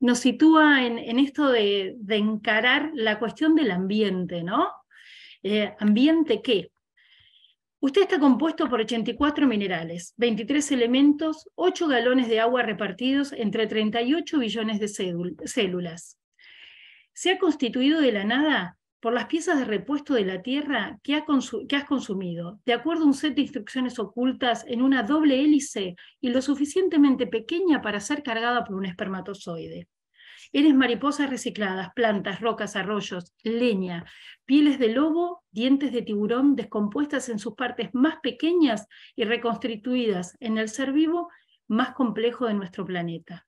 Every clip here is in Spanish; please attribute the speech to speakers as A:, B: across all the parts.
A: nos sitúa en esto de encarar la cuestión del ambiente, ¿no? ¿Ambiente qué? Usted está compuesto por 84 minerales, 23 elementos, 8 galones de agua repartidos entre 38 billones de células. Se ha constituido de la nada por las piezas de repuesto de la Tierra que has consumido, de acuerdo a un set de instrucciones ocultas en una doble hélice y lo suficientemente pequeña para ser cargada por un espermatozoide. Eres mariposas recicladas, plantas, rocas, arroyos, leña, pieles de lobo, dientes de tiburón descompuestas en sus partes más pequeñas y reconstituidas en el ser vivo más complejo de nuestro planeta.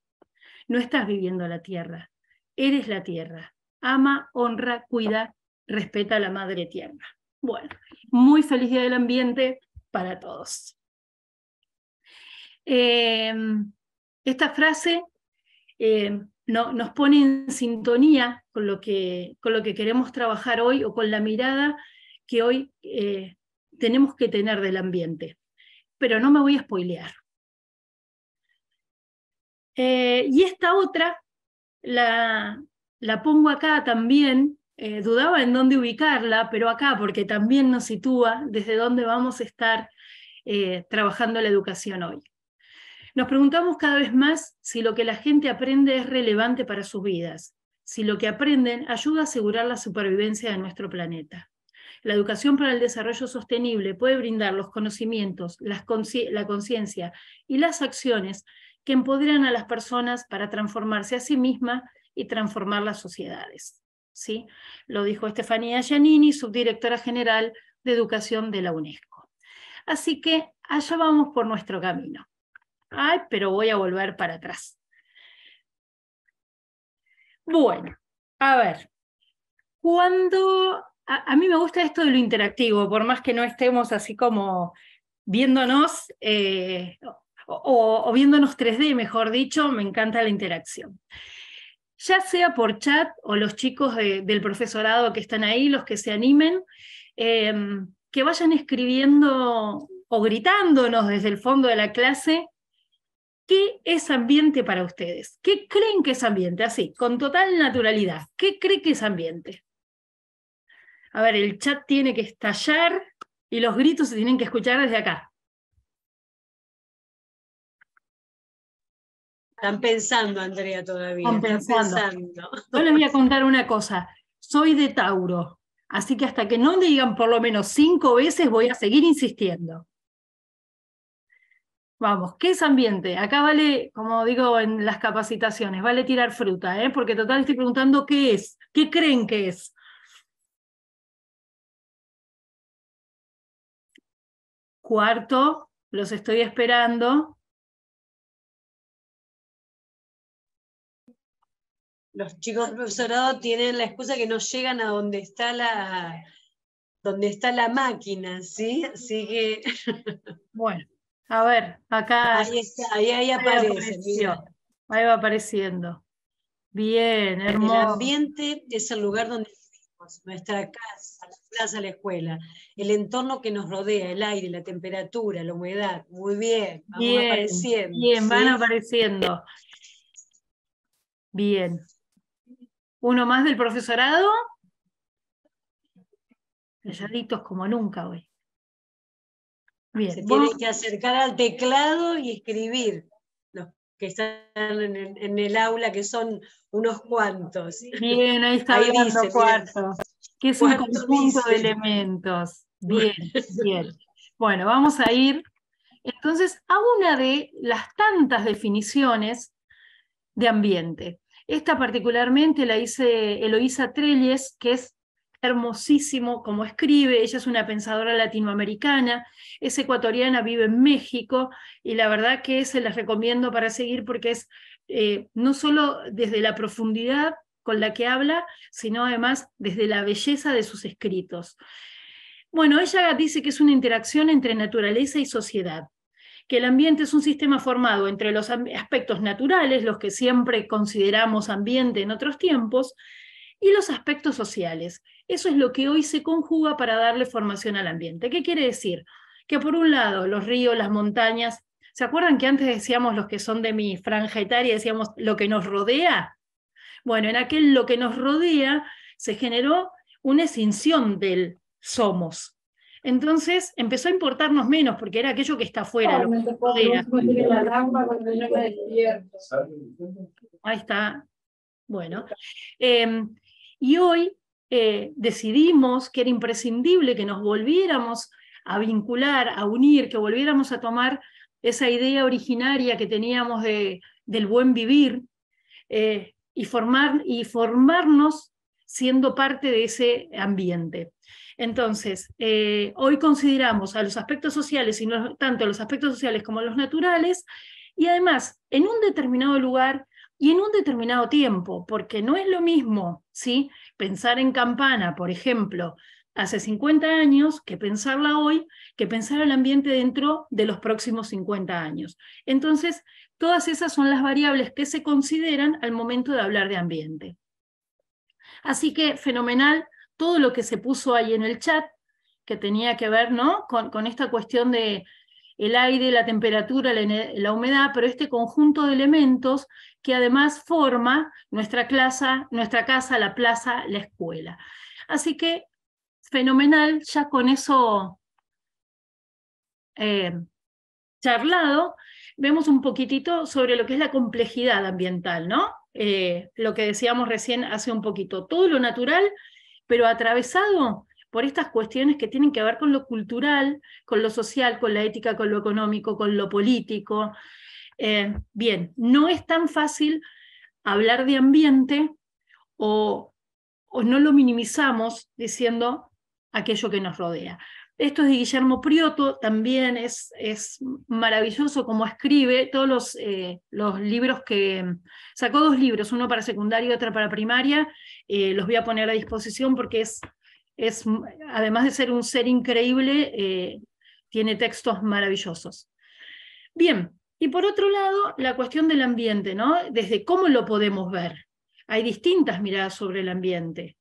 A: No estás viviendo la Tierra, eres la Tierra. Ama, honra, cuida, respeta a la Madre Tierra. Bueno, muy feliz Día del Ambiente para todos. Esta frase nos pone en sintonía con lo que queremos trabajar hoy, o con la mirada que hoy tenemos que tener del ambiente. Pero no me voy a spoilear. Y esta otra la pongo acá también, dudaba en dónde ubicarla, pero acá, porque también nos sitúa desde dónde vamos a estar trabajando la educación hoy. Nos preguntamos cada vez más si lo que la gente aprende es relevante para sus vidas, si lo que aprenden ayuda a asegurar la supervivencia de nuestro planeta. La educación para el desarrollo sostenible puede brindar los conocimientos, la conciencia y las acciones que empoderan a las personas para transformarse a sí mismas y transformar las sociedades. ¿Sí? Lo dijo Estefanía Giannini, subdirectora general de Educación de la UNESCO. Así que allá vamos por nuestro camino. Ay, pero voy a volver para atrás. Bueno, a ver, a mí me gusta esto de lo interactivo, por más que no estemos así como viéndonos, o viéndonos 3D, mejor dicho, me encanta la interacción. Ya sea por chat o los chicos del profesorado que están ahí, los que se animen, que vayan escribiendo o gritándonos desde el fondo de la clase. ¿Qué es ambiente para ustedes? ¿Qué creen que es ambiente? Así, con total naturalidad. ¿Qué cree que es ambiente? A ver, el chat tiene que estallar y los gritos se tienen que escuchar desde acá.
B: Están pensando, Andrea, todavía.
A: Están pensando. Yo les voy a contar una cosa. Soy de Tauro, así que hasta que no me digan por lo menos 5 veces voy a seguir insistiendo. Vamos, ¿qué es ambiente? Acá vale, como digo en las capacitaciones, vale tirar fruta, porque total estoy preguntando qué es, qué creen que es. Cuarto, los estoy esperando.
B: Los chicos del profesorado tienen la excusa que no llegan a donde está la máquina, ¿sí? Así que...
A: Bueno, a ver, acá...
B: Ahí está, ahí aparece, mira.
A: Ahí va apareciendo. Bien, hermoso.
B: El ambiente es el lugar donde vivimos, nuestra casa, la plaza, la escuela, el entorno que nos rodea, el aire, la temperatura, la humedad. Muy bien, vamos apareciendo.
A: Bien,
B: ¿sí?
A: van apareciendo. Bien. ¿Uno más del profesorado? Calladitos como nunca hoy. Bien.
B: Se tienen que acercar al teclado y escribir. Los que están en el aula, que son unos cuantos.
A: Bien, ahí está hablando Cuarto. Que es un conjunto de elementos. Bien, bien. Bueno, vamos a ir entonces a una de las tantas definiciones de ambiente. Esta particularmente la hice Eloísa Trelles, que es hermosísimo como escribe. Ella es una pensadora latinoamericana, es ecuatoriana, vive en México, y la verdad que se las recomiendo para seguir porque es no solo desde la profundidad con la que habla, sino además desde la belleza de sus escritos. Bueno, ella dice que es una interacción entre naturaleza y sociedad, que el ambiente es un sistema formado entre los aspectos naturales, los que siempre consideramos ambiente en otros tiempos, y los aspectos sociales. Eso es lo que hoy se conjuga para darle formación al ambiente. ¿Qué quiere decir? Que por un lado, los ríos, las montañas, ¿se acuerdan que antes decíamos los que son de mi franja etaria, decíamos lo que nos rodea? Bueno, en aquel lo que nos rodea se generó una escinsión del somos. Entonces empezó a importarnos menos, porque era aquello que está afuera, lo que nos rodea. Ahí está. Bueno. Y hoy decidimos que era imprescindible que nos volviéramos a vincular, a unir, que volviéramos a tomar esa idea originaria que teníamos del buen vivir, y formarnos siendo parte de ese ambiente. Entonces, hoy consideramos a los aspectos sociales, y no tanto los aspectos sociales como los naturales, y además en un determinado lugar y en un determinado tiempo, porque no es lo mismo, ¿sí?, pensar en Campana, por ejemplo, hace 50 años, que pensarla hoy, que pensar el ambiente dentro de los próximos 50 años. Entonces, todas esas son las variables que se consideran al momento de hablar de ambiente. Así que fenomenal todo lo que se puso ahí en el chat, que tenía que ver, ¿no?, con esta cuestión de el aire, la temperatura, la humedad, pero este conjunto de elementos que además forma nuestra casa, la plaza, la escuela. Así que fenomenal, ya con eso charlado, vemos un poquitito sobre lo que es la complejidad ambiental, ¿no? Lo que decíamos recién hace un poquito, todo lo natural, pero atravesado por estas cuestiones que tienen que ver con lo cultural, con lo social, con la ética, con lo económico, con lo político. Bien, no es tan fácil hablar de ambiente o no lo minimizamos diciendo aquello que nos rodea. Esto es de Guillermo Prioto, también es maravilloso como escribe todos los libros que... Sacó 2 libros, uno para secundaria y otro para primaria, los voy a poner a disposición porque es además de ser un ser increíble, tiene textos maravillosos. Bien, y por otro lado, la cuestión del ambiente, ¿no? Desde cómo lo podemos ver. Hay distintas miradas sobre el ambiente.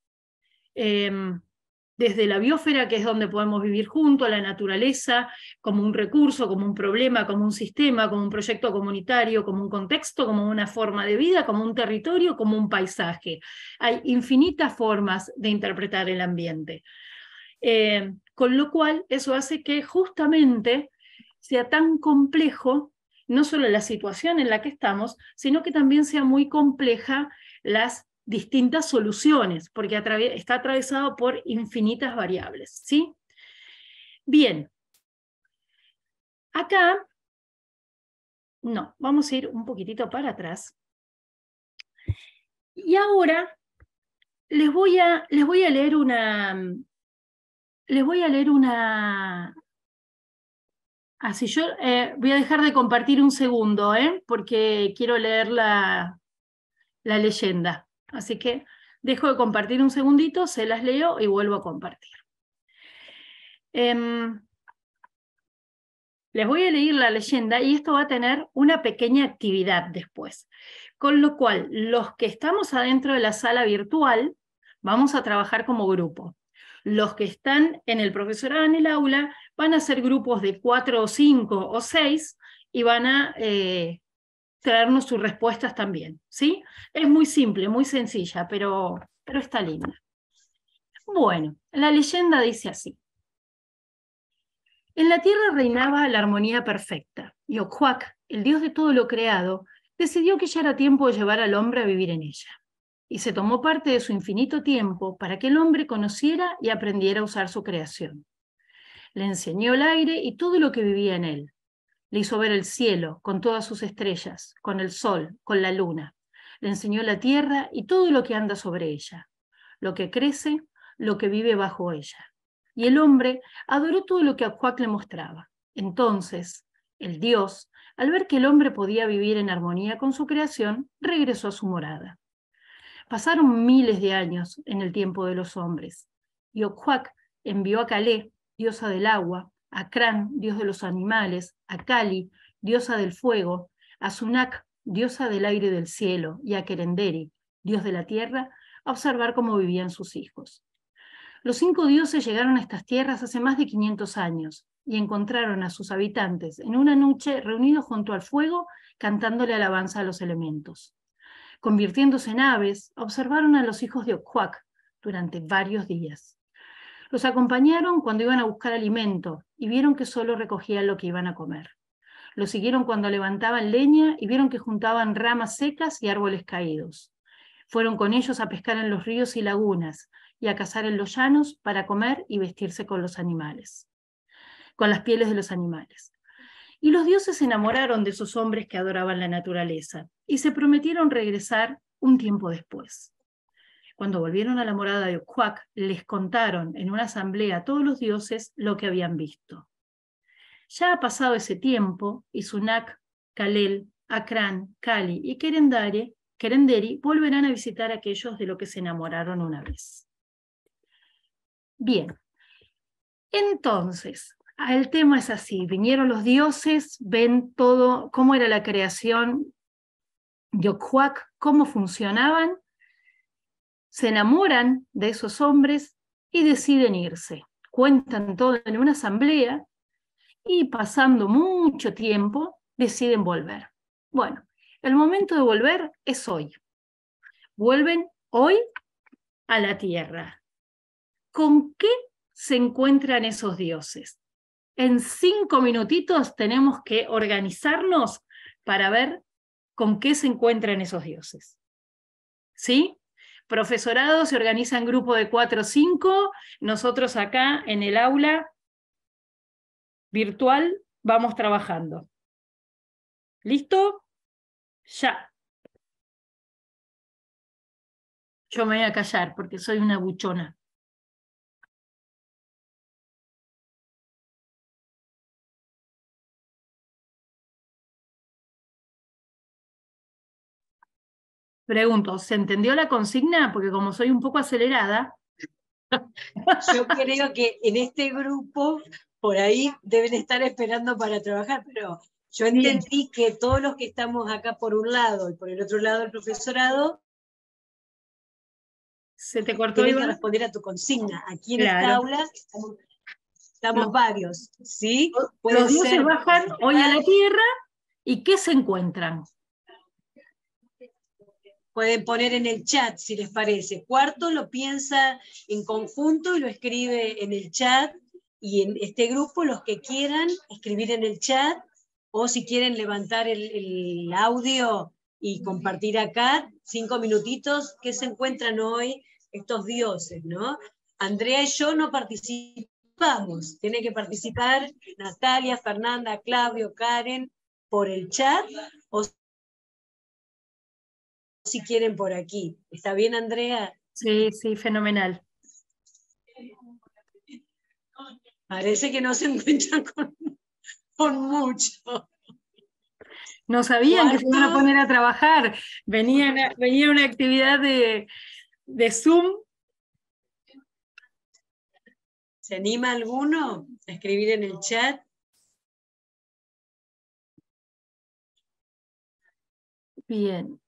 A: Desde la biosfera, que es donde podemos vivir junto a la naturaleza, como un recurso, como un problema, como un sistema, como un proyecto comunitario, como un contexto, como una forma de vida, como un territorio, como un paisaje. Hay infinitas formas de interpretar el ambiente. Con lo cual, eso hace que justamente sea tan complejo, no solo la situación en la que estamos, sino que también sea muy compleja las distintas soluciones, porque está atravesado por infinitas variables, ¿sí? Bien. Acá, no, vamos a ir un poquitito para atrás. Y ahora les voy a leer una... Así yo voy a dejar de compartir un segundo, porque quiero leer la leyenda. Así que dejo de compartir un segundito, se las leo y vuelvo a compartir. Les voy a leer la leyenda y esto va a tener una pequeña actividad después. Con lo cual, los que estamos adentro de la sala virtual, vamos a trabajar como grupo. Los que están en el profesorado en el aula van a ser grupos de 4 o 5 o 6 y van a traernos sus respuestas también, ¿sí? Es muy simple, muy sencilla, pero está linda. Bueno, la leyenda dice así. En la tierra reinaba la armonía perfecta, y Ocoac, el dios de todo lo creado, decidió que ya era tiempo de llevar al hombre a vivir en ella. Y se tomó parte de su infinito tiempo para que el hombre conociera y aprendiera a usar su creación. Le enseñó el aire y todo lo que vivía en él. Le hizo ver el cielo con todas sus estrellas, con el sol, con la luna. Le enseñó la tierra y todo lo que anda sobre ella, lo que crece, lo que vive bajo ella. Y el hombre adoró todo lo que Ocoac le mostraba. Entonces, el dios, al ver que el hombre podía vivir en armonía con su creación, regresó a su morada. Pasaron miles de años en el tiempo de los hombres, y Ocoac envió a Calé, diosa del agua, a Cran, dios de los animales, a Cali, diosa del fuego, a Sunac, diosa del aire y del cielo, y a Querenderi, dios de la tierra, a observar cómo vivían sus hijos. Los 5 dioses llegaron a estas tierras hace más de 500 años y encontraron a sus habitantes en una noche reunidos junto al fuego, cantándole alabanza a los elementos. Convirtiéndose en aves, observaron a los hijos de Ocoac durante varios días. Los acompañaron cuando iban a buscar alimento y vieron que solo recogían lo que iban a comer. Los siguieron cuando levantaban leña y vieron que juntaban ramas secas y árboles caídos. Fueron con ellos a pescar en los ríos y lagunas y a cazar en los llanos para comer y vestirse con los animales, con las pieles de los animales. Y los dioses se enamoraron de esos hombres que adoraban la naturaleza y se prometieron regresar un tiempo después. Cuando volvieron a la morada de Ocoac, les contaron en una asamblea a todos los dioses lo que habían visto. Ya ha pasado ese tiempo, y Sunak, Kalel, Akran, Kali y Kerenderi volverán a visitar a aquellos de los que se enamoraron una vez. Bien, entonces, el tema es así, vinieron los dioses, ven todo, cómo era la creación de Ocoac, cómo funcionaban, se enamoran de esos hombres y deciden irse. Cuentan todo en una asamblea y pasando mucho tiempo deciden volver. Bueno, el momento de volver es hoy. Vuelven hoy a la tierra. ¿Con qué se encuentran esos dioses? En 5 minutitos tenemos que organizarnos para ver con qué se encuentran esos dioses. ¿Sí? Profesorado se organiza en grupo de 4 o 5, nosotros acá en el aula virtual vamos trabajando. ¿Listo? Ya. Yo me voy a callar porque soy una buchona. Pregunto, ¿se entendió la consigna? Porque como soy un poco acelerada.
B: Yo creo que en este grupo, por ahí deben estar esperando para trabajar, pero yo entendí que todos los que estamos acá por un lado y por el otro lado el profesorado,
A: ¿Se te cortó,
B: tienen
A: Iván?
B: que responder a tu consigna. Aquí en
A: Claro.
B: esta aula estamos varios, ¿sí?
A: Los dioses bajan hoy a la tierra y ¿qué se encuentran?
B: Pueden poner en el chat si les parece. Cuarto lo piensa en conjunto y lo escribe en el chat. Y en este grupo, los que quieran escribir en el chat, o si quieren levantar el audio y compartir acá, 5 minutitos, ¿qué se encuentran hoy estos dioses, no? Andrea y yo no participamos. Tiene que participar Natalia, Fernanda, Claudio, Karen, por el chat, o si quieren por aquí. ¿Está bien, Andrea?
A: Sí, sí, fenomenal.
B: Parece que no se encuentran con mucho.
A: No sabían que se iban a poner a trabajar. Venía una actividad de Zoom.
B: ¿Se anima alguno a escribir en el chat?
A: Bien.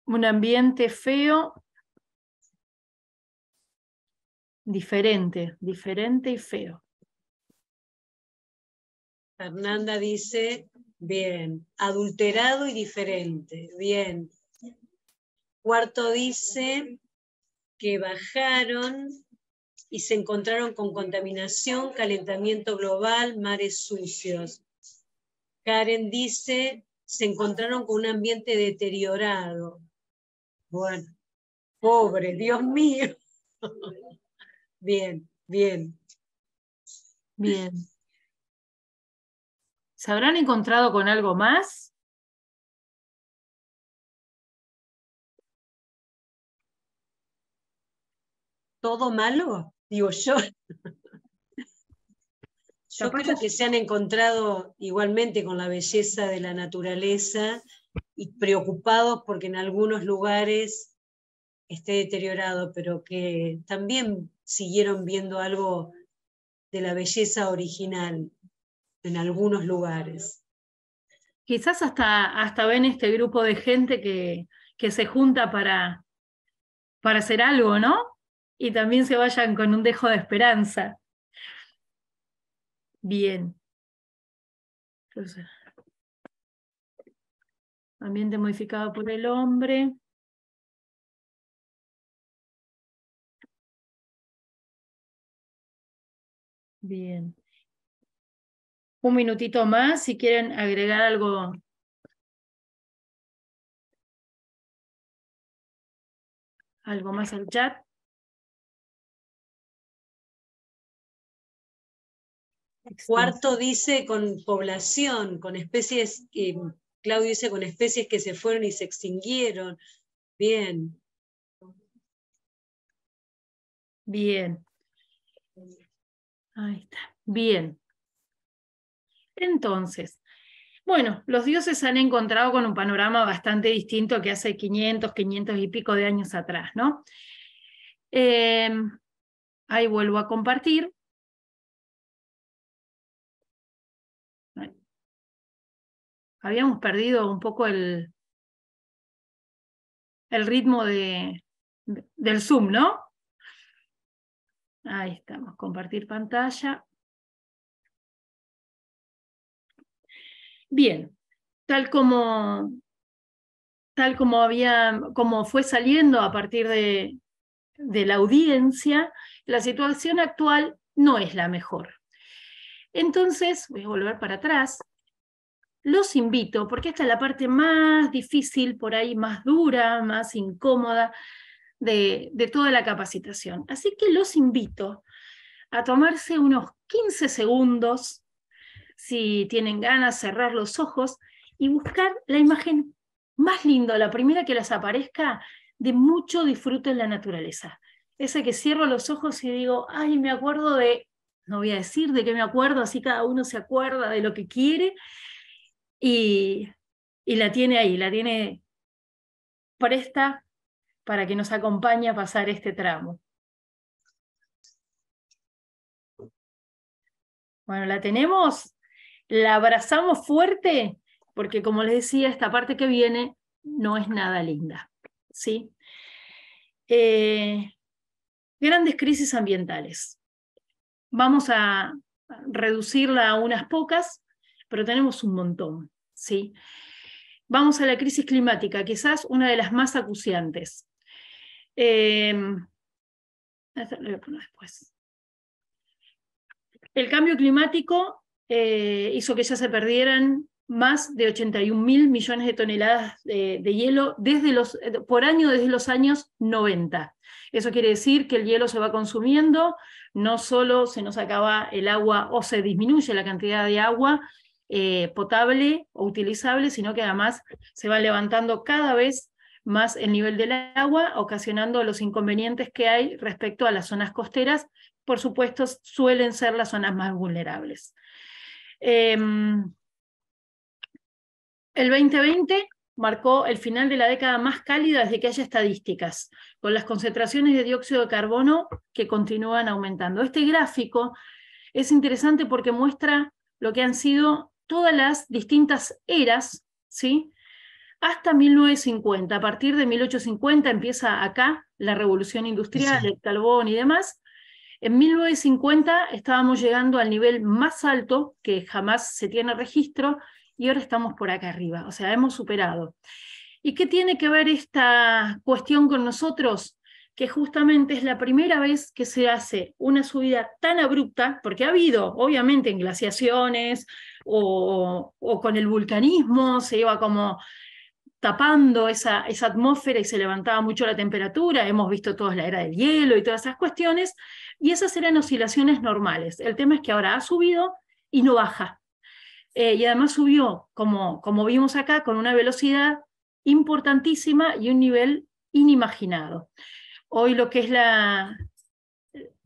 A: Un ambiente feo. Diferente y feo.
B: Fernanda dice, bien, adulterado y diferente, bien. Cuarto dice que bajaron y se encontraron con contaminación, calentamiento global, mares sucios. Karen dice, se encontraron con un ambiente deteriorado. Bueno, pobre, Dios mío. Bien, bien.
A: Bien. ¿Se habrán encontrado con algo más?
B: ¿Todo malo? Digo yo. Yo creo que se han encontrado igualmente con la belleza de la naturaleza y preocupados porque en algunos lugares esté deteriorado, pero que también siguieron viendo algo de la belleza original en algunos lugares.
A: Quizás hasta ven este grupo de gente que se junta para hacer algo, ¿no? Y también se vayan con un dejo de esperanza. Bien. Entonces, ambiente modificado por el hombre. Bien. Un minutito más, si quieren agregar algo. Algo más al chat.
B: Cuarto dice con población, con especies, Claudio dice con especies que se fueron y se extinguieron. Bien.
A: Bien. Ahí está. Bien. Entonces, bueno, los dioses se han encontrado con un panorama bastante distinto que hace 500 y pico de años atrás, ¿no? Ahí vuelvo a compartir. Habíamos perdido un poco el ritmo del Zoom, ¿no? Ahí estamos, compartir pantalla. Bien, tal como fue saliendo a partir de la audiencia, la situación actual no es la mejor. Entonces, voy a volver para atrás. Los invito, porque esta es la parte más difícil, por ahí más dura, más incómoda de toda la capacitación. Así que los invito a tomarse unos 15 segundos, si tienen ganas, cerrar los ojos y buscar la imagen más linda, la primera que les aparezca, de mucho disfrute en la naturaleza. Esa que cierro los ojos y digo, ay, me acuerdo de, no voy a decir de qué me acuerdo, así cada uno se acuerda de lo que quiere, y la tiene ahí, la tiene presta para que nos acompañe a pasar este tramo. Bueno, la tenemos, la abrazamos fuerte, porque como les decía, esta parte que viene no es nada linda, ¿sí? Grandes crisis ambientales. Vamos a reducirla a unas pocas, pero tenemos un montón, ¿sí? Vamos a la crisis climática, quizás una de las más acuciantes. Esto lo voy a poner después. El cambio climático hizo que ya se perdieran más de 81.000 millones de toneladas de hielo por año desde los años 90. Eso quiere decir que el hielo se va consumiendo, no solo se nos acaba el agua o se disminuye la cantidad de agua potable o utilizable, sino que además se va levantando cada vez más el nivel del agua, ocasionando los inconvenientes que hay respecto a las zonas costeras. Por supuesto, suelen ser las zonas más vulnerables. El 2020 marcó el final de la década más cálida desde que haya estadísticas, con las concentraciones de dióxido de carbono que continúan aumentando. Este gráfico es interesante porque muestra lo que han sido todas las distintas eras, ¿sí? Hasta 1950. A partir de 1850 empieza acá la revolución industrial, sí, el carbón y demás. En 1950 estábamos llegando al nivel más alto que jamás se tiene registro, y ahora estamos por acá arriba, o sea, hemos superado. ¿Y qué tiene que ver esta cuestión con nosotros? Que justamente es la primera vez que se hace una subida tan abrupta, porque ha habido, obviamente, en glaciaciones o con el vulcanismo, se iba como tapando esa atmósfera y se levantaba mucho la temperatura, hemos visto toda la era del hielo y todas esas cuestiones, y esas eran oscilaciones normales. El tema es que ahora ha subido y no baja. Y además subió, como vimos acá, con una velocidad importantísima y un nivel inimaginado. Hoy lo que es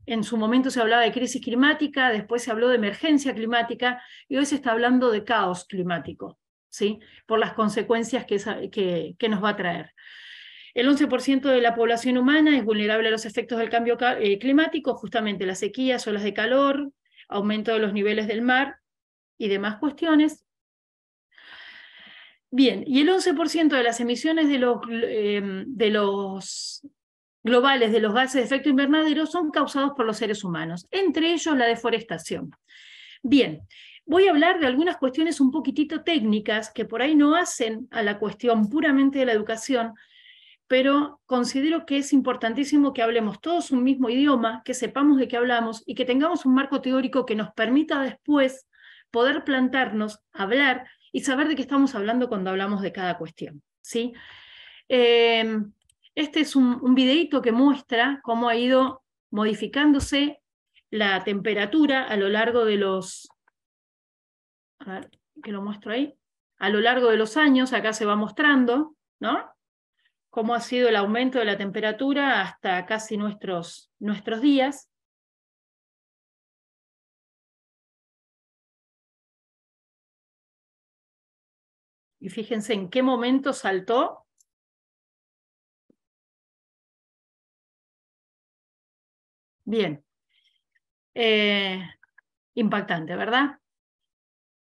A: en su momento se hablaba de crisis climática, después se habló de emergencia climática, y hoy se está hablando de caos climático, ¿sí? Por las consecuencias que nos va a traer. El 11% de la población humana es vulnerable a los efectos del cambio climático, justamente las sequías, olas de calor, aumento de los niveles del mar y demás cuestiones. Bien, y el 11% de las emisiones de los globales de los gases de efecto invernadero son causados por los seres humanos, entre ellos la deforestación. Bien, voy a hablar de algunas cuestiones un poquitito técnicas que por ahí no hacen a la cuestión puramente de la educación, pero considero que es importantísimo que hablemos todos un mismo idioma, que sepamos de qué hablamos y que tengamos un marco teórico que nos permita después poder plantarnos, hablar y saber de qué estamos hablando cuando hablamos de cada cuestión, ¿sí? Este es un videíto que muestra cómo ha ido modificándose la temperatura a lo largo de los... A ver, que lo muestro ahí. A lo largo de los años, acá se va mostrando, ¿no? Cómo ha sido el aumento de la temperatura hasta casi nuestros días. Y fíjense en qué momento saltó. Bien. Impactante, ¿verdad?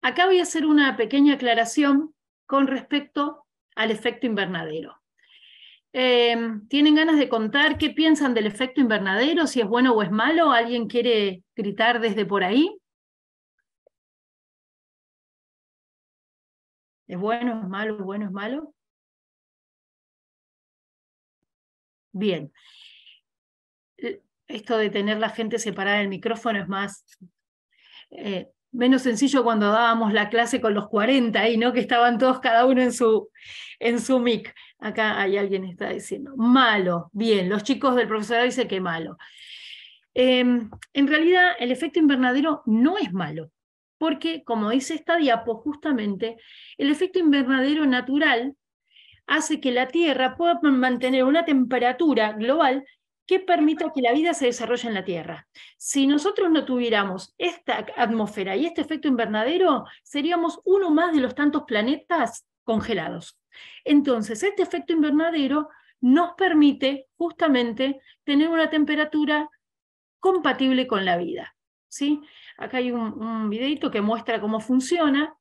A: Acá voy a hacer una pequeña aclaración con respecto al efecto invernadero. ¿Tienen ganas de contar qué piensan del efecto invernadero? Si es bueno o es malo. ¿Alguien quiere gritar desde por ahí? ¿Es bueno, es malo, bueno, es malo? Bien. Esto de tener la gente separada del micrófono es más... menos sencillo cuando dábamos la clase con los 40 ahí, ¿no? Que estaban todos cada uno en su mic. Acá hay alguien que está diciendo, malo, bien, los chicos del profesorado dicen que malo. En realidad el efecto invernadero no es malo, porque como dice esta diapo, justamente, el efecto invernadero natural hace que la Tierra pueda mantener una temperatura global que permita que la vida se desarrolle en la Tierra. Si nosotros no tuviéramos esta atmósfera y este efecto invernadero, seríamos uno más de los tantos planetas congelados. Entonces, este efecto invernadero nos permite justamente tener una temperatura compatible con la vida, ¿sí? Acá hay un videito que muestra cómo funciona.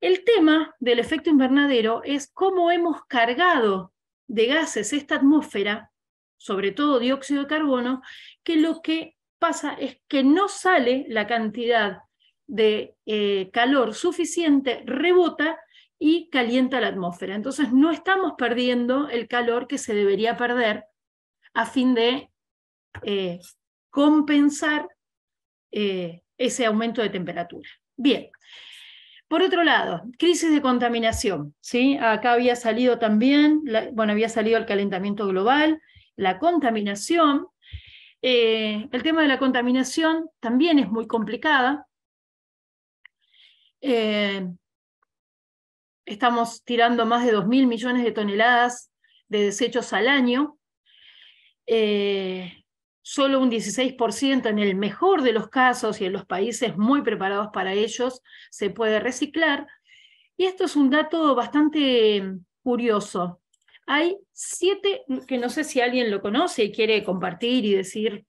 A: El tema del efecto invernadero es cómo hemos cargado de gases esta atmósfera, sobre todo dióxido de carbono, que lo que pasa es que no sale la cantidad de calor suficiente, rebota y calienta la atmósfera. Entonces no estamos perdiendo el calor que se debería perder a fin de compensar ese aumento de temperatura. Bien. Por otro lado, crisis de contaminación, ¿sí? Acá había salido también, había salido el calentamiento global, la contaminación. El tema de la contaminación también es muy complicada. Estamos tirando más de 2.000 millones de toneladas de desechos al año. Solo un 16% en el mejor de los casos y en los países muy preparados para ellos se puede reciclar. Y esto es un dato bastante curioso. Hay 7, que no sé si alguien lo conoce y quiere compartir y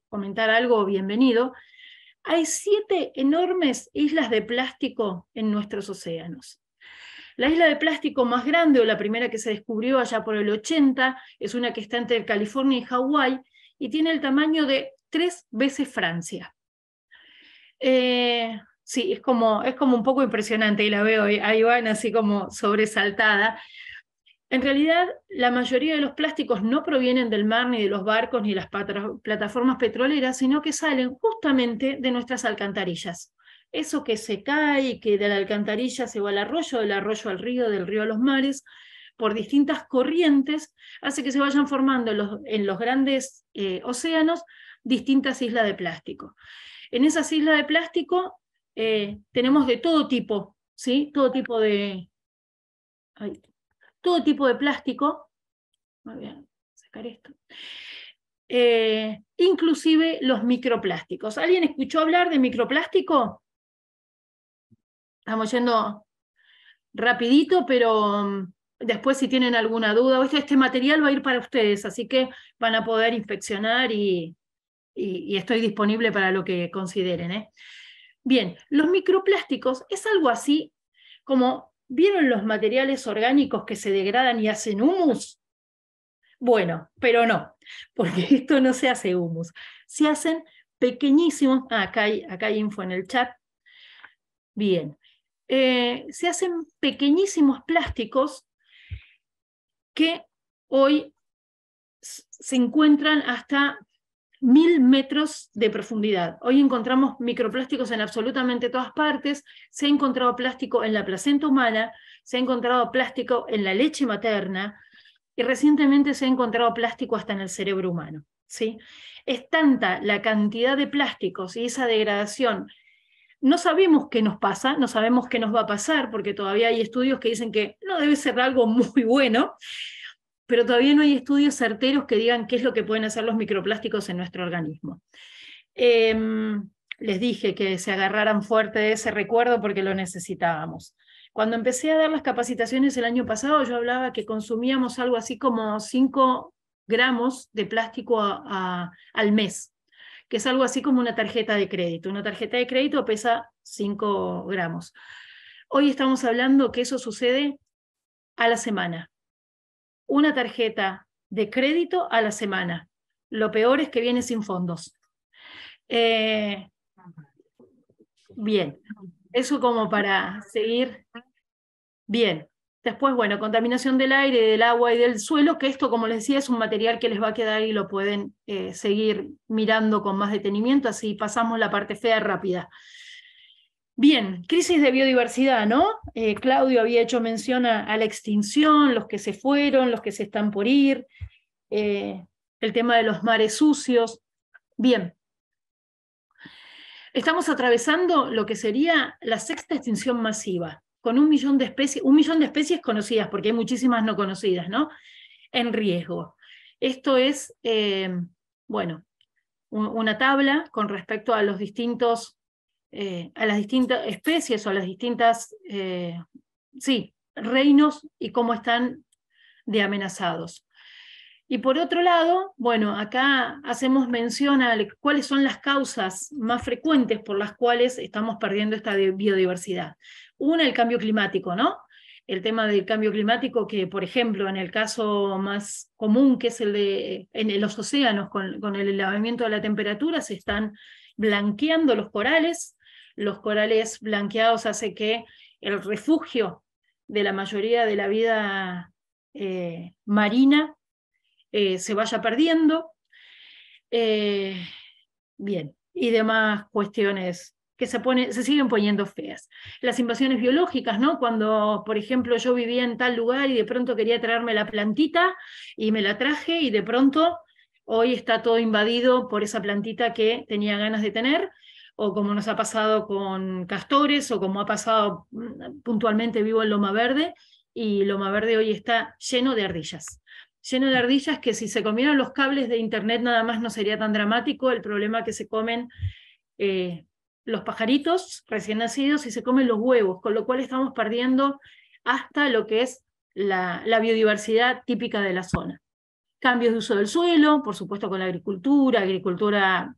A: comentar algo, bienvenido. Hay 7 enormes islas de plástico en nuestros océanos. La isla de plástico más grande, o la primera que se descubrió allá por el 80, es una que está entre California y Hawái, y tiene el tamaño de 3 veces Francia. Sí, es como un poco impresionante, y la veo ahí van así como sobresaltada. En realidad, la mayoría de los plásticos no provienen del mar, ni de los barcos, ni de las plataformas petroleras, sino que salen justamente de nuestras alcantarillas. Eso que se cae y que de la alcantarilla se va al arroyo, del arroyo al río, del río a los mares, por distintas corrientes, hace que se vayan formando en los grandes océanos distintas islas de plástico. En esas islas de plástico tenemos de todo tipo, ¿sí? Todo tipo de plástico. Voy a sacar esto. Inclusive los microplásticos. ¿Alguien escuchó hablar de microplástico? Estamos yendo rapidito, pero después si tienen alguna duda, este material va a ir para ustedes, así que van a poder inspeccionar y estoy disponible para lo que consideren. Bien, los microplásticos es algo así como, ¿vieron los materiales orgánicos que se degradan y hacen humus? Bueno, pero no, porque esto no se hace humus, se hacen pequeñísimos, acá hay info en el chat. Bien, se hacen pequeñísimos plásticos que hoy se encuentran hasta 1000 metros de profundidad. Hoy encontramos microplásticos en absolutamente todas partes. Se ha encontrado plástico en la placenta humana, se ha encontrado plástico en la leche materna, y recientemente se ha encontrado plástico hasta en el cerebro humano, ¿sí? Es tanta la cantidad de plásticos y esa degradación. No sabemos qué nos pasa, no sabemos qué nos va a pasar, porque todavía hay estudios que dicen que no debe ser algo muy bueno, pero todavía no hay estudios certeros que digan qué es lo que pueden hacer los microplásticos en nuestro organismo. Les dije que se agarraran fuerte de ese recuerdo porque lo necesitábamos. Cuando empecé a dar las capacitaciones el año pasado, yo hablaba que consumíamos algo así como 5 gramos de plástico al mes, que es algo así como una tarjeta de crédito. Una tarjeta de crédito pesa 5 gramos. Hoy estamos hablando que eso sucede a la semana. Una tarjeta de crédito a la semana. Lo peor es que viene sin fondos. Bien, eso como para seguir. Bien, después, bueno, contaminación del aire, del agua y del suelo, que esto, como les decía, es un material que les va a quedar y lo pueden seguir mirando con más detenimiento, así pasamos la parte fea rápida. Bien, crisis de biodiversidad, ¿no? Claudio había hecho mención a la extinción, los que se fueron, los que se están por ir, el tema de los mares sucios. Bien. Estamos atravesando lo que sería la 6ª extinción masiva, con 1 millón de especies conocidas, porque hay muchísimas no conocidas, ¿no? En riesgo. Esto es, bueno, una tabla con respecto a las distintas especies o a las distintas, sí, reinos y cómo están de amenazados. Y por otro lado, bueno, acá hacemos mención a cuáles son las causas más frecuentes por las cuales estamos perdiendo esta biodiversidad. Una, el cambio climático, ¿no? El tema del cambio climático que, por ejemplo, en el caso más común, que es el de en los océanos, con el elevamiento de la temperatura, se están blanqueando los corales. Los corales blanqueados hace que el refugio de la mayoría de la vida marina se vaya perdiendo, bien, y demás cuestiones que se siguen poniendo feas. Las invasiones biológicas, ¿no? Cuando, por ejemplo, yo vivía en tal lugar y de pronto quería traerme la plantita y me la traje y de pronto hoy está todo invadido por esa plantita que tenía ganas de tener, o como nos ha pasado con castores, o como ha pasado puntualmente, vivo en Loma Verde, y Loma Verde hoy está lleno de ardillas. Lleno de ardillas que si se comieran los cables de internet nada más no sería tan dramático el problema que se comen los pajaritos recién nacidos y se comen los huevos, con lo cual estamos perdiendo hasta lo que es la biodiversidad típica de la zona. Cambios de uso del suelo, por supuesto con la agricultura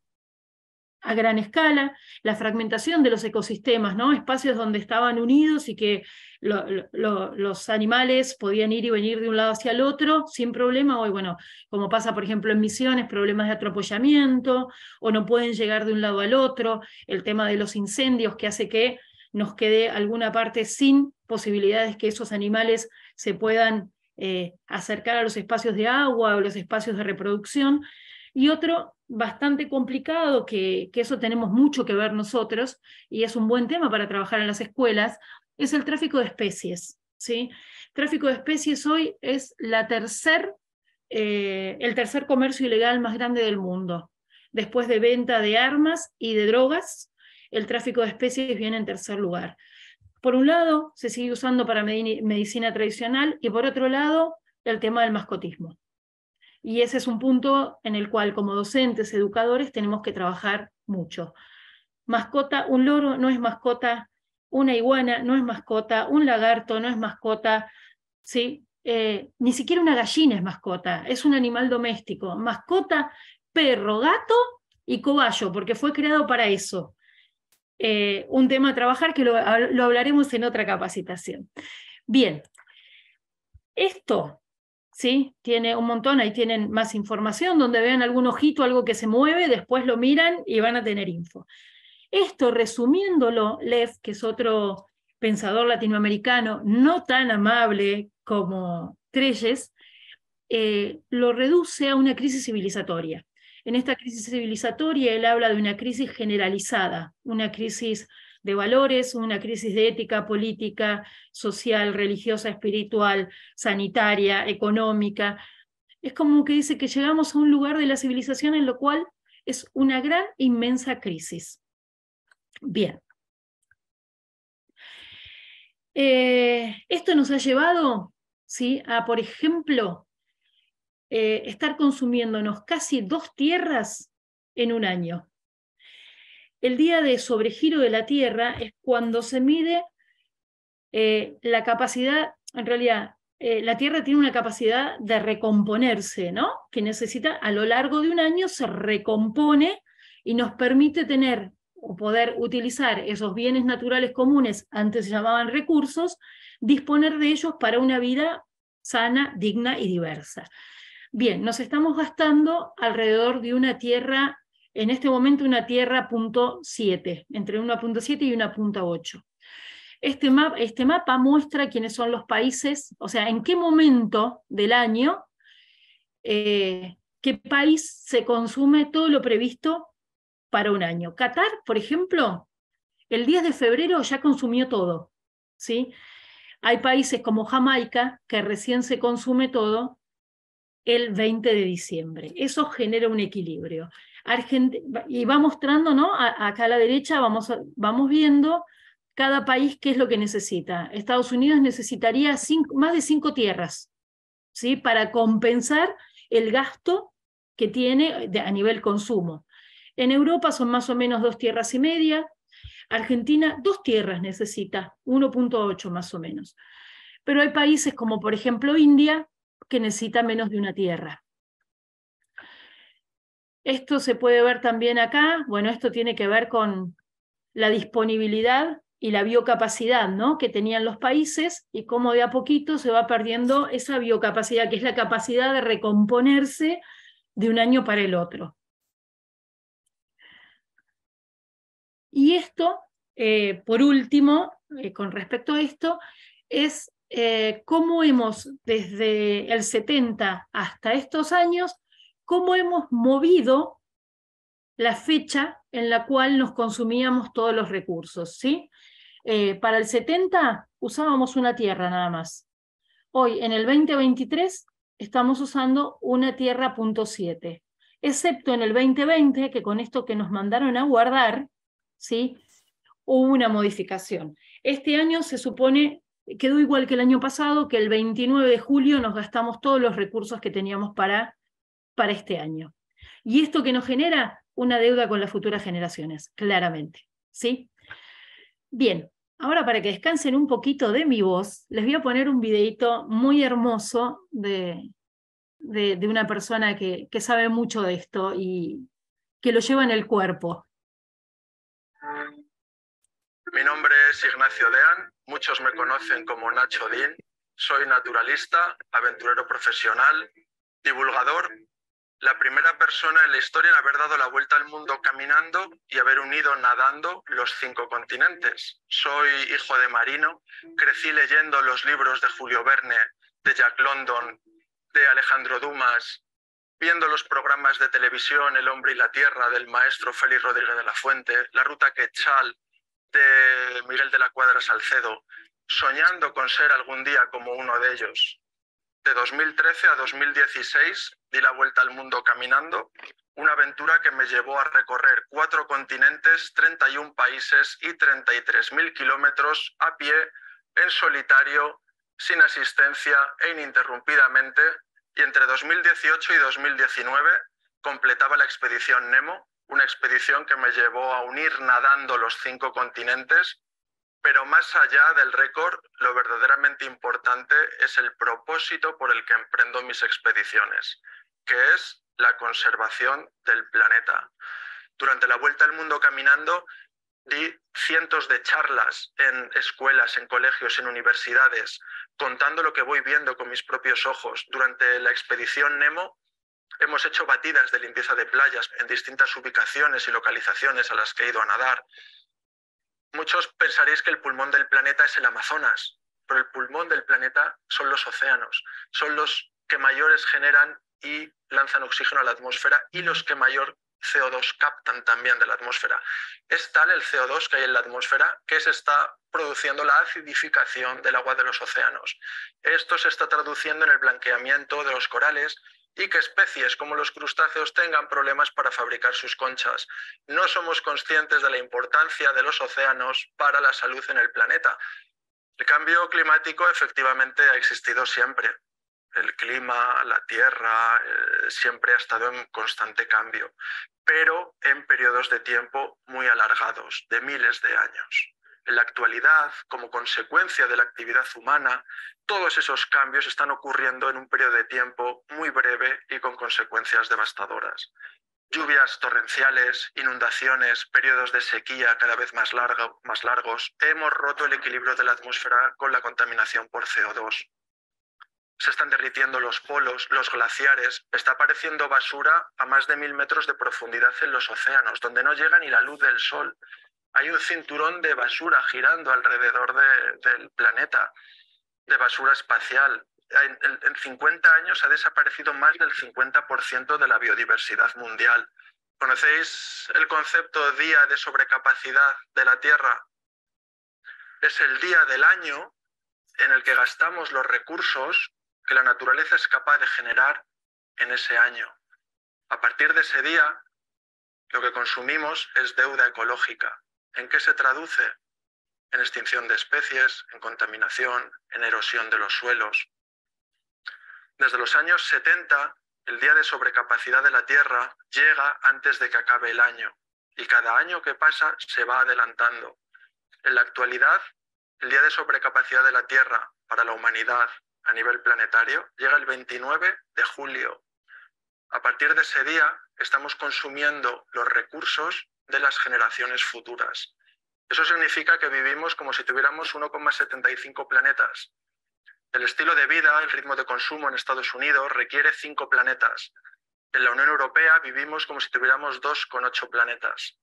A: a gran escala, la fragmentación de los ecosistemas, ¿no? Espacios donde estaban unidos y que los animales podían ir y venir de un lado hacia el otro sin problema. Hoy, bueno, como pasa por ejemplo en Misiones, problemas de atropellamiento, o no pueden llegar de un lado al otro, el tema de los incendios que hace que nos quede alguna parte sin posibilidades que esos animales se puedan acercar a los espacios de agua o los espacios de reproducción. Y otro bastante complicado, que eso tenemos mucho que ver nosotros, y es un buen tema para trabajar en las escuelas, es el tráfico de especies, ¿sí? Tráfico de especies hoy es el tercer comercio ilegal más grande del mundo. Después de venta de armas y de drogas, el tráfico de especies viene en tercer lugar. Por un lado, se sigue usando para medicina tradicional, y por otro lado, el tema del mascotismo. Y ese es un punto en el cual, como docentes, educadores, tenemos que trabajar mucho. Mascota, un loro no es mascota, una iguana no es mascota, un lagarto no es mascota, ¿sí? Ni siquiera una gallina es mascota, es un animal doméstico. Mascota, perro, gato y cobayo, porque fue creado para eso. Un tema a trabajar que lo hablaremos en otra capacitación. Bien, esto, ¿sí? Tiene un montón, ahí tienen más información, donde vean algún ojito, algo que se mueve, después lo miran y van a tener info. Esto, resumiéndolo, Lev, que es otro pensador latinoamericano, no tan amable como Trelles, lo reduce a una crisis civilizatoria. En esta crisis civilizatoria él habla de una crisis generalizada, una crisis de valores, una crisis de ética, política, social, religiosa, espiritual, sanitaria, económica. Es como que dice que llegamos a un lugar de la civilización en lo cual es una gran, inmensa crisis. Bien. Esto nos ha llevado, ¿sí?, a, por ejemplo, estar consumiéndonos casi 2 tierras en un año. El día de sobregiro de la Tierra es cuando se mide la capacidad, en realidad, la Tierra tiene una capacidad de recomponerse, ¿no? Que necesita, a lo largo de un año se recompone y nos permite tener o poder utilizar esos bienes naturales comunes, antes se llamaban recursos, disponer de ellos para una vida sana, digna y diversa. Bien, nos estamos gastando alrededor de una tierra, en este momento una tierra .7, entre 1.7 y 1.8. Este mapa muestra quiénes son los países, o sea, en qué momento del año, qué país se consume todo lo previsto para un año. Qatar, por ejemplo, el 10 de febrero ya consumió todo, ¿sí? Hay países como Jamaica que recién se consume todo el 20 de diciembre. Eso genera un equilibrio. Y va mostrando, ¿no? Acá a la derecha vamos viendo cada país qué es lo que necesita. Estados Unidos necesitaría más de 5 tierras, ¿sí?, para compensar el gasto que tiene a nivel consumo. En Europa son más o menos 2 tierras y media. Argentina 2 tierras necesita, 1.8 más o menos. Pero hay países como por ejemplo India que necesita menos de 1 tierra. Esto se puede ver también acá. Bueno, esto tiene que ver con la disponibilidad y la biocapacidad, ¿no?, que tenían los países, y cómo de a poquito se va perdiendo esa biocapacidad, que es la capacidad de recomponerse de un año para el otro. Y esto, por último, con respecto a esto, es cómo hemos, desde el 70 hasta estos años, cómo hemos movido la fecha en la cual nos consumíamos todos los recursos, ¿sí? Para el 70 usábamos 1 tierra nada más. Hoy, en el 2023, estamos usando 1 tierra .7, excepto en el 2020, que con esto que nos mandaron a guardar, ¿sí?, hubo una modificación. Este año se supone, quedó igual que el año pasado, que el 29 de julio nos gastamos todos los recursos que teníamos para este año. ¿Y esto que nos genera? Una deuda con las futuras generaciones, claramente, ¿sí? Bien, ahora para que descansen un poquito de mi voz, les voy a poner un videito muy hermoso de una persona que sabe mucho de esto y que lo lleva en el cuerpo.
C: Mi nombre es Ignacio Dean, muchos me conocen como Nacho Dean. Soy naturalista, aventurero profesional, divulgador, la primera persona en la historia en haber dado la vuelta al mundo caminando y haber unido nadando los 5 continentes. Soy hijo de marino, crecí leyendo los libros de Julio Verne, de Jack London, de Alejandro Dumas, viendo los programas de televisión El hombre y la tierra del maestro Félix Rodríguez de la Fuente, La ruta Quetzal de Miguel de la Cuadra Salcedo, soñando con ser algún día como uno de ellos. De 2013 a 2016 di la vuelta al mundo caminando, una aventura que me llevó a recorrer 4 continentes, 31 países y 33.000 kilómetros a pie, en solitario, sin asistencia e ininterrumpidamente, y entre 2018 y 2019 completaba la expedición Nemo, una expedición que me llevó a unir nadando los 5 continentes. Pero más allá del récord, lo verdaderamente importante es el propósito por el que emprendo mis expediciones, que es la conservación del planeta. Durante la vuelta al mundo caminando, di cientos de charlas en escuelas, en colegios, en universidades, contando lo que voy viendo con mis propios ojos. Durante la expedición Nemo, hemos hecho batidas de limpieza de playas en distintas ubicaciones y localizaciones a las que he ido a nadar. Muchos pensaréis que el pulmón del planeta es el Amazonas, pero el pulmón del planeta son los océanos, son los que mayores generan y lanzan oxígeno a la atmósfera y los que mayor CO2 captan también de la atmósfera. Es tal el CO2 que hay en la atmósfera que se está produciendo la acidificación del agua de los océanos. Esto se está traduciendo en el blanqueamiento de los corales y que especies como los crustáceos tengan problemas para fabricar sus conchas. No somos conscientes de la importancia de los océanos para la salud en el planeta. El cambio climático efectivamente ha existido siempre. El clima, la tierra, siempre ha estado en constante cambio, pero en periodos de tiempo muy alargados, de miles de años. En la actualidad, como consecuencia de la actividad humana, todos esos cambios están ocurriendo en un periodo de tiempo muy breve y con consecuencias devastadoras. Lluvias torrenciales, inundaciones, periodos de sequía cada vez más largos. Hemos roto el equilibrio de la atmósfera con la contaminación por CO2. Se están derritiendo los polos, los glaciares, está apareciendo basura a más de 1000 metros de profundidad en los océanos, donde no llega ni la luz del sol. Hay un cinturón de basura girando alrededor del planeta, de basura espacial. En 50 años ha desaparecido más del 50% de la biodiversidad mundial. ¿Conocéis el concepto día de sobrecapacidad de la Tierra? Es el día del año en el que gastamos los recursos que la naturaleza es capaz de generar en ese año. A partir de ese día, lo que consumimos es deuda ecológica. ¿En qué se traduce? En extinción de especies, en contaminación, en erosión de los suelos. Desde los años 70, el día de sobrecapacidad de la Tierra llega antes de que acabe el año, y cada año que pasa se va adelantando. En la actualidad, el día de sobrecapacidad de la Tierra para la humanidad a nivel planetario llega el 29 de julio. A partir de ese día estamos consumiendo los recursos de las generaciones futuras. Eso significa que vivimos como si tuviéramos 1,75 planetas. El estilo de vida, el ritmo de consumo en Estados Unidos requiere 5 planetas. En la Unión Europea vivimos como si tuviéramos 2,8 planetas.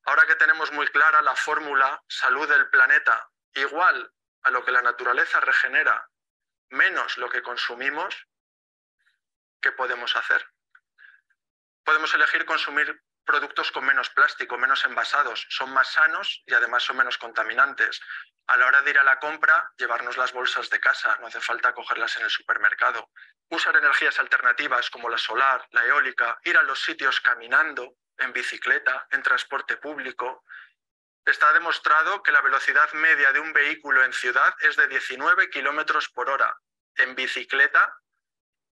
C: Ahora que tenemos muy clara la fórmula salud del planeta igual a lo que la naturaleza regenera, menos lo que consumimos, ¿qué podemos hacer? Podemos elegir consumir productos con menos plástico, menos envasados, son más sanos y además son menos contaminantes. A la hora de ir a la compra, llevarnos las bolsas de casa, no hace falta cogerlas en el supermercado. Usar energías alternativas como la solar, la eólica, ir a los sitios caminando, en bicicleta, en transporte público. Está demostrado que la velocidad media de un vehículo en ciudad es de 19 kilómetros por hora. En bicicleta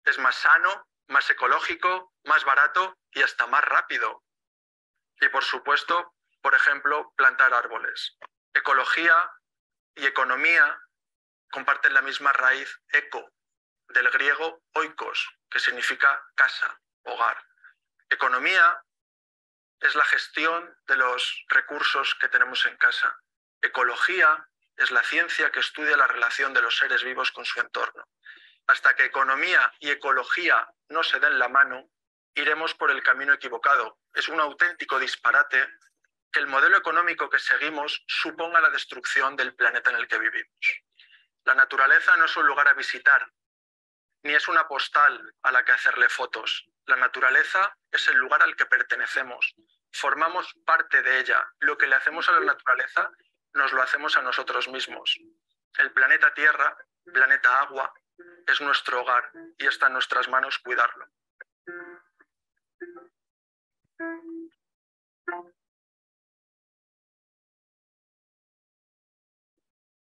C: es más sano, más ecológico, más barato y hasta más rápido. Y por supuesto, por ejemplo, plantar árboles. Ecología y economía comparten la misma raíz eco, del griego oikos, que significa casa, hogar. Economía es la gestión de los recursos que tenemos en casa. Ecología es la ciencia que estudia la relación de los seres vivos con su entorno. Hasta que economía y ecología no se den la mano, iremos por el camino equivocado. Es un auténtico disparate que el modelo económico que seguimos suponga la destrucción del planeta en el que vivimos. La naturaleza no es un lugar a visitar, ni es una postal a la que hacerle fotos. La naturaleza es el lugar al que pertenecemos. Formamos parte de ella. Lo que le hacemos a la naturaleza nos lo hacemos a nosotros mismos. El planeta Tierra, planeta agua, es nuestro hogar y está en nuestras manos cuidarlo.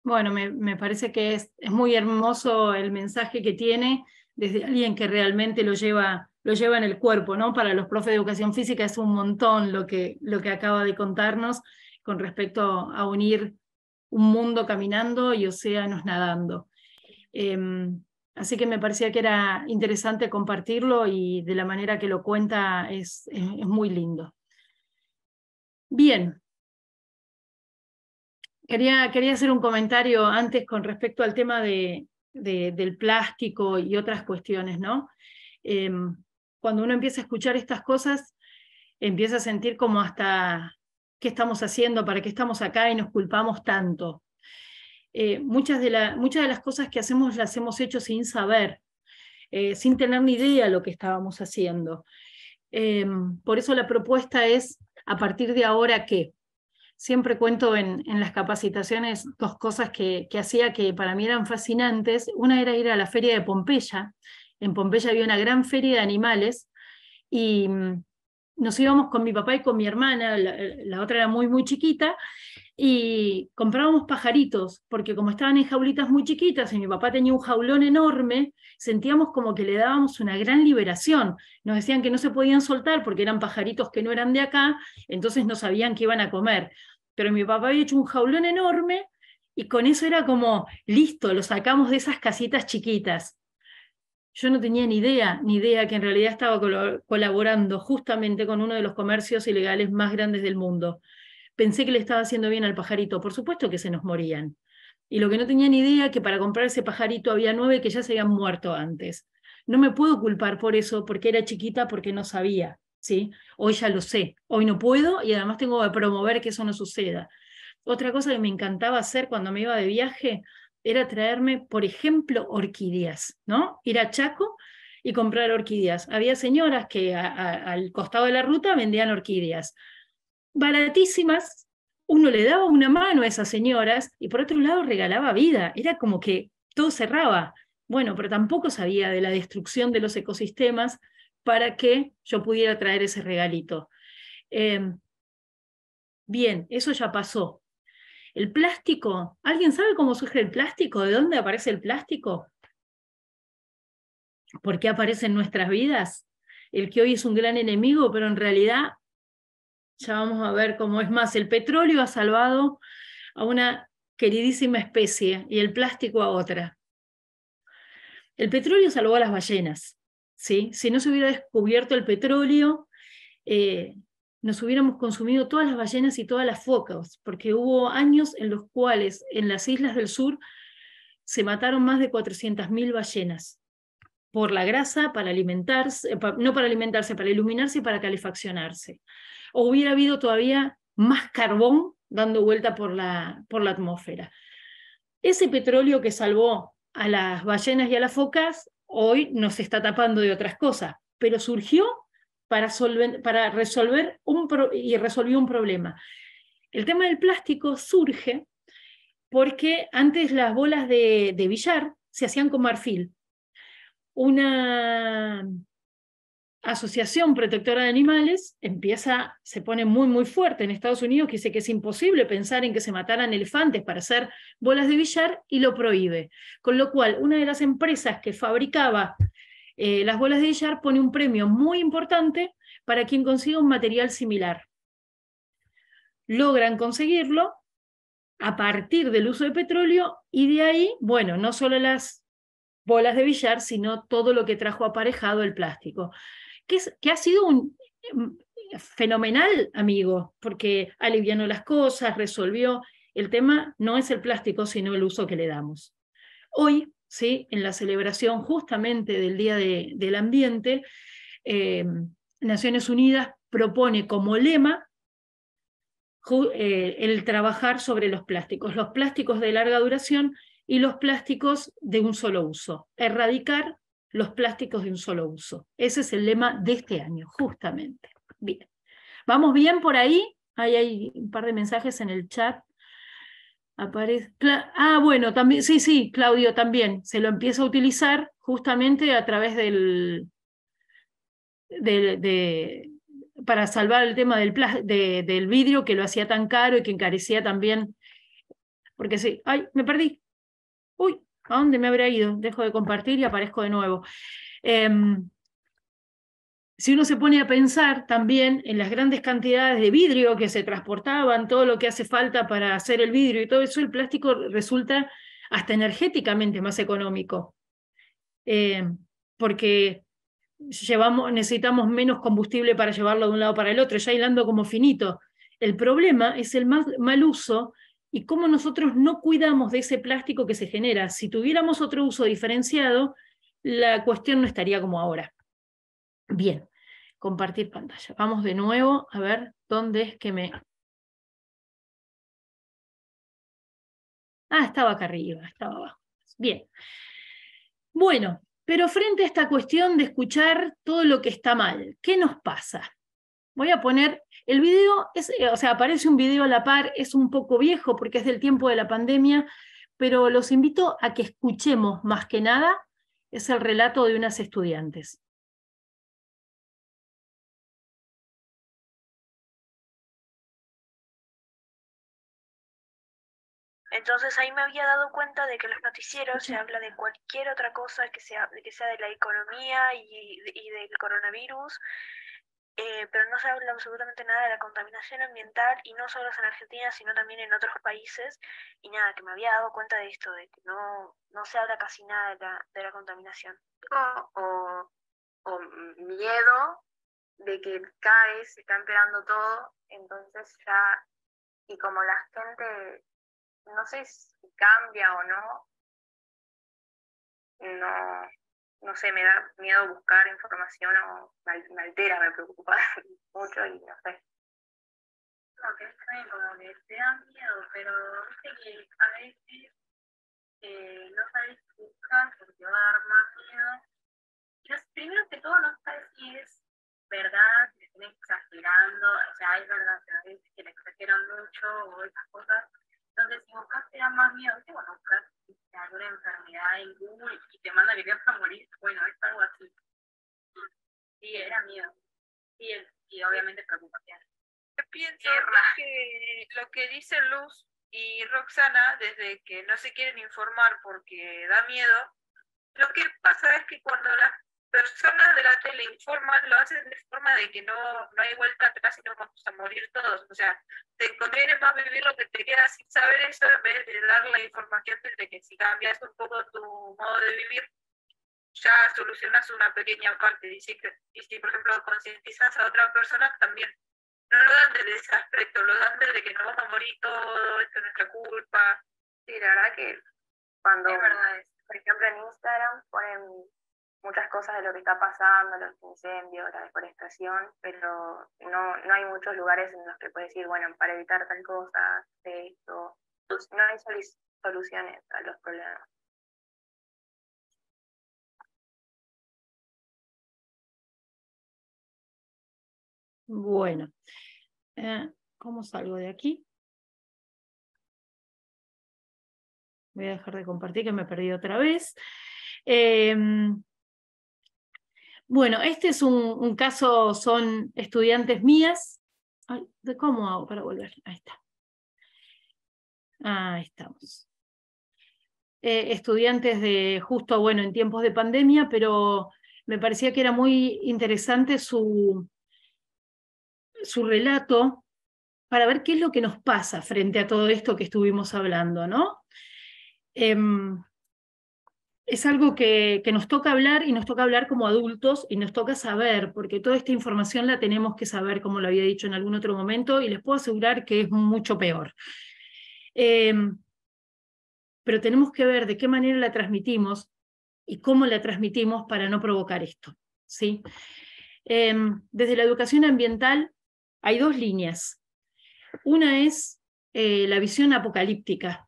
A: Bueno, me parece que es muy hermoso el mensaje que tiene desde alguien que realmente lo lleva en el cuerpo, ¿no? Para los profes de educación física es un montón lo que acaba de contarnos con respecto a unir un mundo caminando y océanos nadando. Así que me parecía que era interesante compartirlo y de la manera que lo cuenta es muy lindo. Bien. Quería hacer un comentario antes con respecto al tema del plástico y otras cuestiones, ¿no? Cuando uno empieza a escuchar estas cosas, empieza a sentir como hasta qué estamos haciendo, para qué estamos acá y nos culpamos tanto. muchas de las cosas que hacemos las hemos hecho sin saber, sin tener ni idea de lo que estábamos haciendo. Por eso la propuesta es, a partir de ahora, ¿qué? Siempre cuento en las capacitaciones 2 cosas que hacía que para mí eran fascinantes. Una era ir a la feria de Pompeya. En Pompeya había una gran feria de animales, y nos íbamos con mi papá y con mi hermana, la otra era muy, muy chiquita, y comprábamos pajaritos, porque como estaban en jaulitas muy chiquitas y mi papá tenía un jaulón enorme, sentíamos como que le dábamos una gran liberación. Nos decían que no se podían soltar porque eran pajaritos que no eran de acá, entonces no sabían qué iban a comer. Pero mi papá había hecho un jaulón enorme y con eso era como, listo, lo sacamos de esas casitas chiquitas. Yo no tenía ni idea que en realidad estaba colaborando justamente con uno de los comercios ilegales más grandes del mundo. Pensé que le estaba haciendo bien al pajarito, por supuesto que se nos morían. Y lo que no tenía ni idea que para comprar ese pajarito había 9 que ya se habían muerto antes. No me puedo culpar por eso, porque era chiquita, porque no sabía, ¿sí? Hoy ya lo sé, hoy no puedo y además tengo que promover que eso no suceda. Otra cosa que me encantaba hacer cuando me iba de viaje era traerme, por ejemplo, orquídeas, ¿no? Ir a Chaco y comprar orquídeas. Había señoras que al costado de la ruta vendían orquídeas baratísimas, uno le daba una mano a esas señoras y por otro lado regalaba vida, era como que todo cerraba. Bueno, pero tampoco sabía de la destrucción de los ecosistemas para que yo pudiera traer ese regalito. Bien, eso ya pasó. El plástico, ¿alguien sabe cómo surge el plástico? ¿De dónde aparece el plástico? ¿Por qué aparece en nuestras vidas? El que hoy es un gran enemigo, pero en realidad ya vamos a ver cómo es más. El petróleo ha salvado a una queridísima especie y el plástico a otra. El petróleo salvó a las ballenas, ¿sí? Si no se hubiera descubierto el petróleo, nos hubiéramos consumido todas las ballenas y todas las focas, porque hubo años en los cuales en las islas del sur se mataron más de 400.000 ballenas por la grasa, para alimentarse, no para alimentarse, para iluminarse y para calefaccionarse. O hubiera habido todavía más carbón dando vuelta por la atmósfera. Ese petróleo que salvó a las ballenas y a las focas, hoy nos está tapando de otras cosas, pero surgió para resolver y resolvió un problema. El tema del plástico surge porque antes las bolas de billar se hacían con marfil. Una asociación protectora de animales se pone muy, muy fuerte en Estados Unidos, que dice que es imposible pensar en que se mataran elefantes para hacer bolas de billar y lo prohíbe. Con lo cual, una de las empresas que fabricaba las bolas de billar pone un premio muy importante para quien consiga un material similar. Logran conseguirlo a partir del uso de petróleo y de ahí, bueno, no solo las bolas de billar, sino todo lo que trajo aparejado el plástico. Que ha sido fenomenal, amigo, porque alivianó las cosas, resolvió. El tema no es el plástico, sino el uso que le damos. Hoy, ¿sí? En la celebración justamente del Día del Ambiente, Naciones Unidas propone como lema el trabajar sobre los plásticos de larga duración y los plásticos de un solo uso. Erradicar los plásticos de un solo uso. Ese es el lema de este año, justamente. Bien. ¿Vamos bien por ahí? Ahí hay un par de mensajes en el chat. Bueno, también, sí, Claudio, también. Se lo empieza a utilizar justamente a través para salvar el tema del vidrio, que lo hacía tan caro y que encarecía también. Porque sí, ¡ay, me perdí! Uy, ¿a dónde me habrá ido? Dejo de compartir y aparezco de nuevo. Si uno se pone a pensar también en las grandes cantidades de vidrio que se transportaban, todo lo que hace falta para hacer el vidrio y todo eso, el plástico resulta hasta energéticamente más económico. Porque necesitamos menos combustible para llevarlo de un lado para el otro, ya hilando como finito. El problema es el mal uso y cómo nosotros no cuidamos de ese plástico que se genera. Si tuviéramos otro uso diferenciado, la cuestión no estaría como ahora. Bien, compartir pantalla. Vamos de nuevo a ver dónde es que me... Ah, estaba acá arriba, estaba abajo. Bien. Bueno, pero frente a esta cuestión de escuchar todo lo que está mal, ¿qué nos pasa? Voy a poner, el video, o sea, aparece un video a la par, es un poco viejo porque es del tiempo de la pandemia, pero los invito a que escuchemos más que nada, es el relato de unas estudiantes.
D: Entonces ahí me había dado cuenta de que en los noticieros se habla de cualquier otra cosa que sea de la economía y del coronavirus, pero no se habla absolutamente nada de la contaminación ambiental, y no solo en Argentina, sino también en otros países. Y nada, que me había dado cuenta de esto, de que no se habla casi nada de la contaminación.
E: O miedo de que cada vez se está empeorando todo, entonces ya, y como la gente, no sé si cambia o no sé, me da miedo buscar información o me altera, me preocupa mucho y no sé.
F: No, que está bien, como que te da miedo, pero viste que a veces no sabes buscar porque va a dar más miedo. Primero que todo, no sabes si es verdad, si están exagerando, o sea, hay verdad, a veces que le exageran mucho o esas cosas. Entonces, si buscas te da más miedo, ¿viste? Bueno, buscas alguna enfermedad en Google y te manda que te vas a morir, bueno, es algo así. Sí, era miedo. Y obviamente preocupación.
G: Yo pienso que lo que dicen Luz y Roxana, desde que no se quieren informar porque da miedo, lo que pasa es que cuando las personas de la tele informan, lo hacen de forma de que no hay vuelta atrás y nos vamos a morir todos. O sea, te conviene más vivir lo que te queda sin saber eso en vez de dar la información de que si cambias un poco tu modo de vivir, ya solucionas una pequeña parte. Y si, por ejemplo, concientizas a otra persona, también. No lo dan desde ese aspecto, lo dan desde que nos vamos a morir todo, esto es nuestra culpa.
E: Sí, la verdad que cuando,
F: es verdad,
E: por ejemplo, en Instagram ponen muchas cosas de lo que está pasando, los incendios, la deforestación, pero no hay muchos lugares en los que puedes decir, bueno, para evitar tal cosa, de esto, no hay soluciones a los problemas.
A: Bueno, ¿cómo salgo de aquí? Voy a dejar de compartir que me perdí otra vez. Bueno, este es un caso, son estudiantes mías. Ay, ¿cómo hago para volver? Ahí está. Ahí estamos. Estudiantes de justo, bueno, en tiempos de pandemia, pero me parecía que era muy interesante su relato para ver qué es lo que nos pasa frente a todo esto que estuvimos hablando, ¿no? Es algo que nos toca hablar, y nos toca hablar como adultos, y nos toca saber, porque toda esta información la tenemos que saber, como lo había dicho en algún otro momento, y les puedo asegurar que es mucho peor. Pero tenemos que ver de qué manera la transmitimos y cómo la transmitimos para no provocar esto, ¿sí? Desde la educación ambiental hay dos líneas. Una es la visión apocalíptica,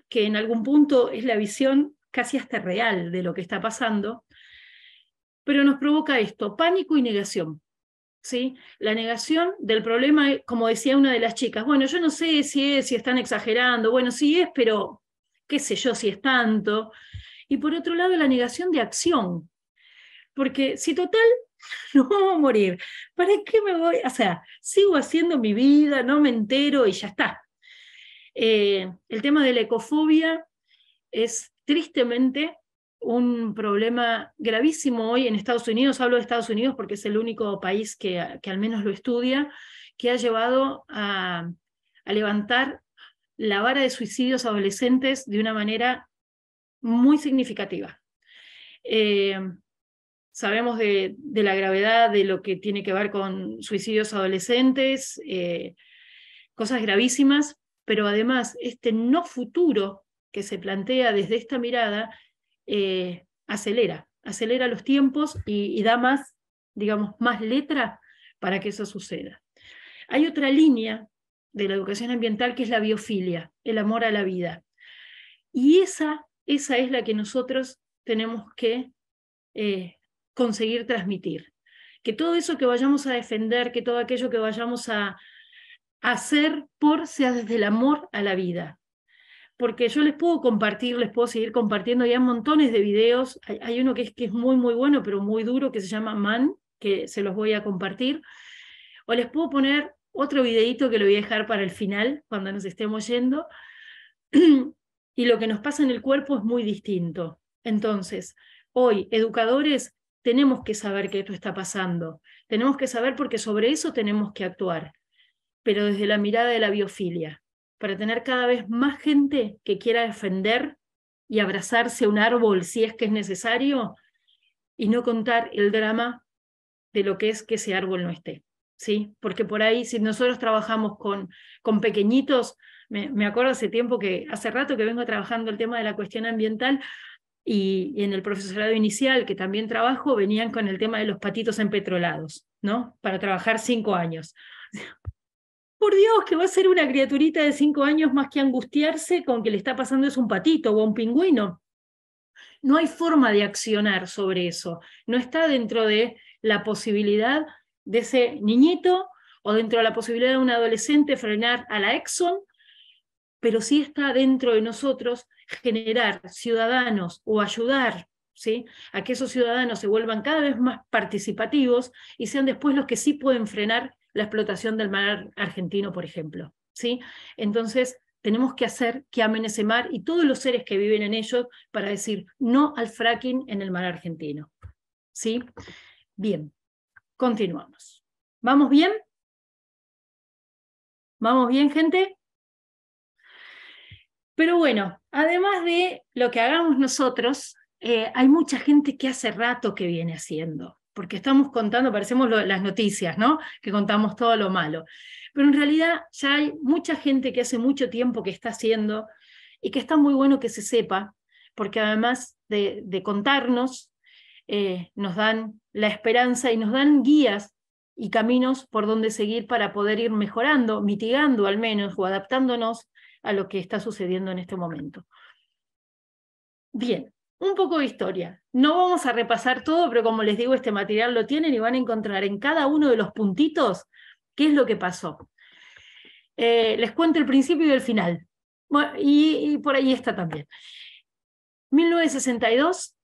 A: que en algún punto es la visión casi hasta real de lo que está pasando, pero nos provoca esto, pánico y negación. ¿Sí? La negación del problema, como decía una de las chicas, bueno, yo no sé si están exagerando, bueno, sí es, pero qué sé yo si es tanto. Y por otro lado, la negación de acción, porque si total no vamos a morir, ¿para qué me voy? O sea, sigo haciendo mi vida, no me entero y ya está. El tema de la ecofobia es tristemente un problema gravísimo hoy en Estados Unidos. Hablo de Estados Unidos porque es el único país que al menos lo estudia, que ha llevado a levantar la vara de suicidios adolescentes de una manera muy significativa. Sabemos de la gravedad de lo que tiene que ver con suicidios adolescentes, cosas gravísimas, pero además este no futuro que se plantea desde esta mirada acelera los tiempos y da más, digamos, más letra para que eso suceda. Hay otra línea de la educación ambiental que es la biofilia, el amor a la vida. Y esa es la que nosotros tenemos que conseguir transmitir. Que todo eso que vayamos a defender, que todo aquello que vayamos a hacer sea desde el amor a la vida. Porque yo les puedo compartir, les puedo seguir compartiendo, hay montones de videos, hay uno que es muy muy bueno, pero muy duro, que se llama Man, que se los voy a compartir, o les puedo poner otro videito que lo voy a dejar para el final, cuando nos estemos yendo, y lo que nos pasa en el cuerpo es muy distinto. Entonces, hoy, educadores, tenemos que saber que esto está pasando, tenemos que saber porque sobre eso tenemos que actuar, pero desde la mirada de la biofilia, para tener cada vez más gente que quiera defender y abrazarse a un árbol si es que es necesario, y no contar el drama de lo que es que ese árbol no esté, ¿sí? Porque por ahí, si nosotros trabajamos con pequeñitos, me acuerdo hace rato que vengo trabajando el tema de la cuestión ambiental, y en el profesorado inicial, que también trabajo, venían con el tema de los patitos empetrolados, ¿no? Para trabajar 5 años. Por Dios, que va a ser una criaturita de 5 años más que angustiarse con que le está pasando es un patito o un pingüino. No hay forma de accionar sobre eso. No está dentro de la posibilidad de ese niñito o dentro de la posibilidad de un adolescente frenar a la Exxon, pero sí está dentro de nosotros generar ciudadanos o ayudar, ¿sí?, a que esos ciudadanos se vuelvan cada vez más participativos y sean después los que sí pueden frenar la explotación del mar argentino, por ejemplo, ¿sí? Entonces, tenemos que hacer que amen ese mar y todos los seres que viven en ellos para decir no al fracking en el mar argentino, ¿sí? Bien, continuamos. ¿Vamos bien? ¿Vamos bien, gente? Pero bueno, además de lo que hagamos nosotros, hay mucha gente que hace rato que viene haciendo, porque estamos contando, parecemos las noticias, ¿no?, que contamos todo lo malo. Pero en realidad ya hay mucha gente que hace mucho tiempo que está haciendo y que está muy bueno que se sepa, porque además de contarnos, nos dan la esperanza y nos dan guías y caminos por donde seguir para poder ir mejorando, mitigando al menos, o adaptándonos a lo que está sucediendo en este momento. Bien, un poco de historia. No vamos a repasar todo, pero como les digo, este material lo tienen y van a encontrar en cada uno de los puntitos qué es lo que pasó. Les cuento el principio y el final. Bueno, y por ahí está también. 1962,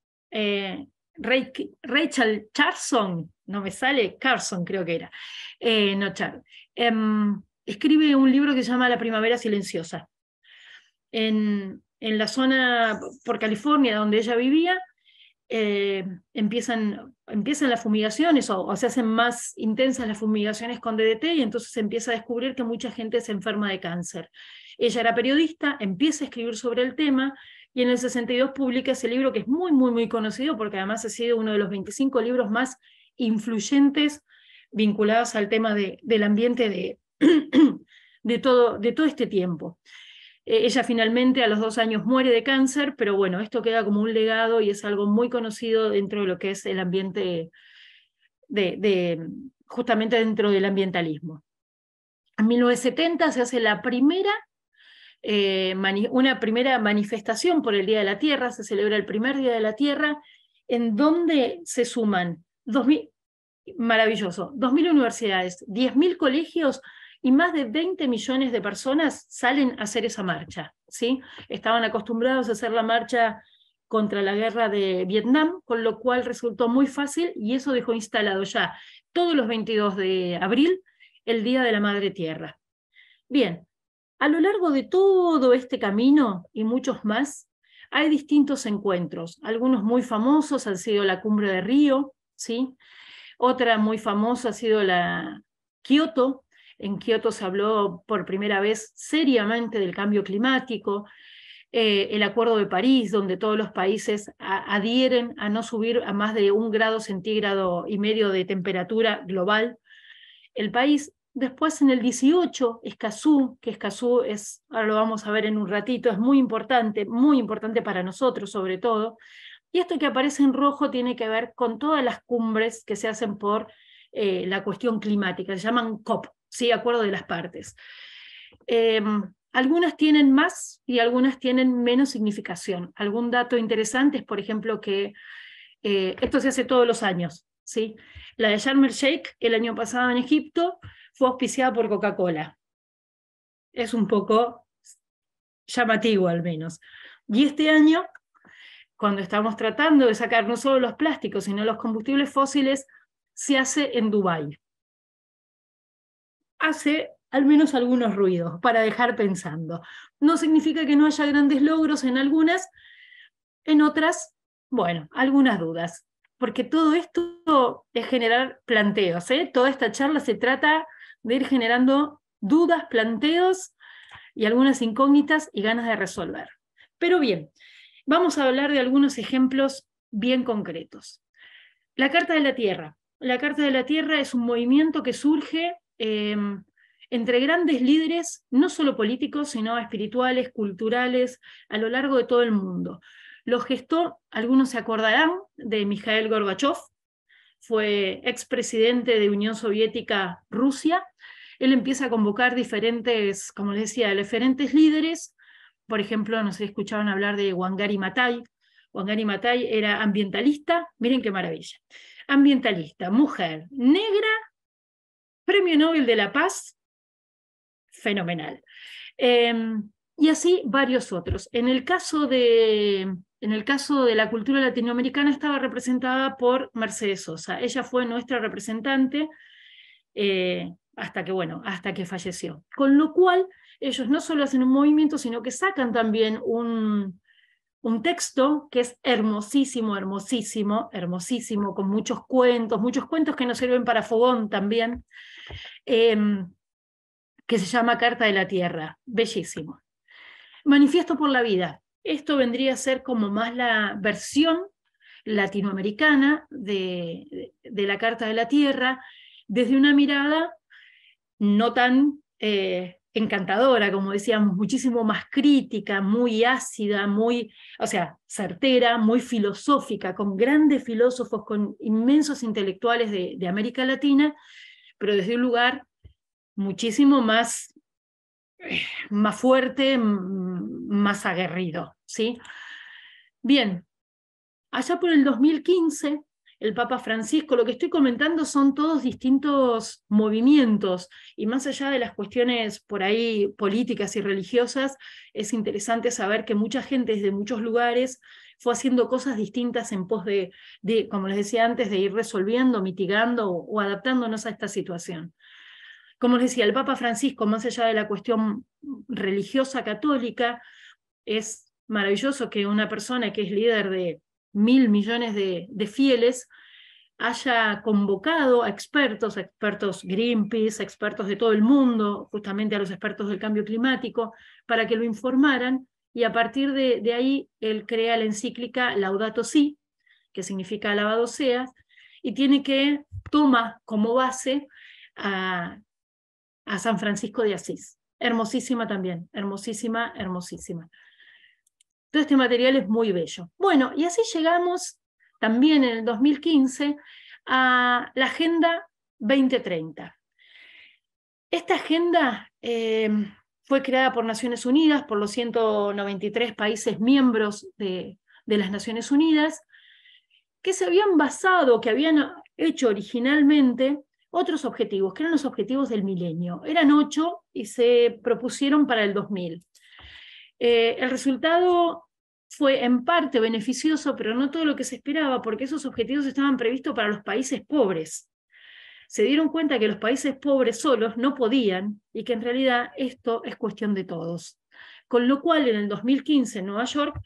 A: Rachel Carson, no me sale, Carson creo que era, no Char, escribe un libro que se llama La Primavera Silenciosa. En la zona por California donde ella vivía, empiezan las fumigaciones o se hacen más intensas las fumigaciones con DDT, y entonces se empieza a descubrir que mucha gente se enferma de cáncer. Ella era periodista, empieza a escribir sobre el tema, y en el 62 publica ese libro que es muy, muy, muy conocido, porque además ha sido uno de los 25 libros más influyentes vinculados al tema del ambiente de todo este tiempo. Ella finalmente a los 2 años muere de cáncer, pero bueno, esto queda como un legado y es algo muy conocido dentro de lo que es el ambiente, justamente dentro del ambientalismo. En 1970 se hace la primera, una primera manifestación por el Día de la Tierra, se celebra el primer Día de la Tierra, en donde se suman 2.000, maravilloso, 2.000 universidades, 10.000 colegios, y más de 20 millones de personas salen a hacer esa marcha, ¿sí? Estaban acostumbrados a hacer la marcha contra la guerra de Vietnam, con lo cual resultó muy fácil, y eso dejó instalado ya todos los 22 de abril el Día de la Madre Tierra. Bien, a lo largo de todo este camino, y muchos más, hay distintos encuentros. Algunos muy famosos han sido la Cumbre de Río, ¿sí? Otra muy famosa ha sido la Kioto. En Kioto se habló por primera vez seriamente del cambio climático, el Acuerdo de París, donde todos los países adhieren a no subir a más de 1,5 grados centígrados de temperatura global el país. Después en el 18, Escazú, que Escazú es, ahora lo vamos a ver en un ratito, es muy importante para nosotros sobre todo, y esto que aparece en rojo tiene que ver con todas las cumbres que se hacen por la cuestión climática, se llaman COP, ¿sí? Acuerdo de las partes. algunas tienen más y algunas tienen menos significación. Algún dato interesante es, por ejemplo, que esto se hace todos los años, ¿sí? La de Sharm el Sheikh el año pasado en Egipto fue auspiciada por Coca-Cola. Es un poco llamativo al menos. Y este año, cuando estamos tratando de sacar no solo los plásticos, sino los combustibles fósiles, se hace en Dubái. Hace al menos algunos ruidos para dejar pensando. No significa que no haya grandes logros en algunas, en otras, bueno, algunas dudas. Porque todo esto es generar planteos, ¿eh? Toda esta charla se trata de ir generando dudas, planteos y algunas incógnitas y ganas de resolver. Pero bien, vamos a hablar de algunos ejemplos bien concretos. La Carta de la Tierra. La Carta de la Tierra es un movimiento que surge entre grandes líderes, no solo políticos, sino espirituales, culturales, a lo largo de todo el mundo. Lo gestó, algunos se acordarán, de Mikhail Gorbachev, fue expresidente de Unión Soviética Rusia. Él empieza a convocar diferentes, como les decía, diferentes líderes. Por ejemplo, no sé si escuchaban hablar de Wangari Maathai. Wangari Maathai era ambientalista, miren qué maravilla. Ambientalista, mujer, negra, Premio Nobel de la Paz, fenomenal. Y así varios otros. En el caso de la cultura latinoamericana estaba representada por Mercedes Sosa. Ella fue nuestra representante hasta que falleció. Con lo cual, ellos no solo hacen un movimiento, sino que sacan también un texto que es hermosísimo, hermosísimo, hermosísimo, con muchos cuentos que nos sirven para fogón también, que se llama Carta de la Tierra, bellísimo. Manifiesto por la Vida. Esto vendría a ser como más la versión latinoamericana de la Carta de la Tierra, desde una mirada no tan encantadora, como decíamos, muchísimo más crítica, muy ácida, certera, muy filosófica, con grandes filósofos, con inmensos intelectuales de América Latina, pero desde un lugar muchísimo más fuerte, más aguerrido, ¿sí? Bien, allá por el 2015, el Papa Francisco, lo que estoy comentando son todos distintos movimientos, y más allá de las cuestiones por ahí políticas y religiosas, es interesante saber que mucha gente desde muchos lugares fue haciendo cosas distintas en pos de, como les decía antes, de ir resolviendo, mitigando o adaptándonos a esta situación. Como les decía, el Papa Francisco, más allá de la cuestión religiosa católica, es maravilloso que una persona que es líder de 1.000 millones de fieles haya convocado a expertos Greenpeace, expertos de todo el mundo, justamente a los expertos del cambio climático, para que lo informaran, y a partir de ahí él crea la encíclica Laudato Si, que significa alabado seas, y toma como base a San Francisco de Asís. Hermosísima también, hermosísima, hermosísima. Todo este material es muy bello. Bueno, y así llegamos también en el 2015 a la Agenda 2030. Esta agenda fue creada por Naciones Unidas, por los 193 países miembros de las Naciones Unidas, que se habían basado, que habían hecho originalmente otros objetivos, que eran los objetivos del milenio. Eran 8 y se propusieron para el 2000. El resultado fue en parte beneficioso, pero no todo lo que se esperaba, porque esos objetivos estaban previstos para los países pobres. Se dieron cuenta que los países pobres solos no podían, y que en realidad esto es cuestión de todos. Con lo cual, en el 2015, en Nueva York,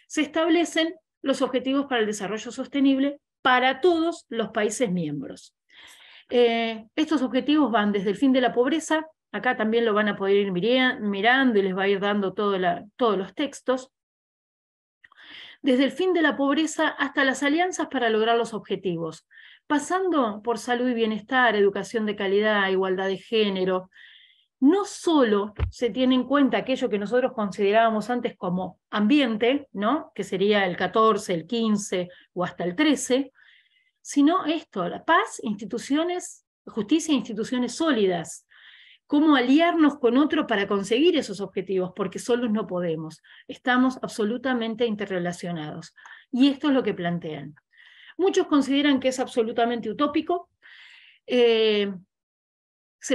A: se establecen los objetivos para el desarrollo sostenible para todos los países miembros. Estos objetivos van desde el fin de la pobreza, acá también lo van a poder ir mirando y les va a ir dando todos los textos, desde el fin de la pobreza hasta las alianzas para lograr los objetivos, pasando por salud y bienestar, educación de calidad, igualdad de género. No solo se tiene en cuenta aquello que nosotros considerábamos antes como ambiente, ¿no?, que sería el 14, el 15 o hasta el 13, sino esto, la paz, instituciones, justicia e instituciones sólidas, cómo aliarnos con otro para conseguir esos objetivos, porque solos no podemos. Estamos absolutamente interrelacionados. Y esto es lo que plantean. Muchos consideran que es absolutamente utópico. Se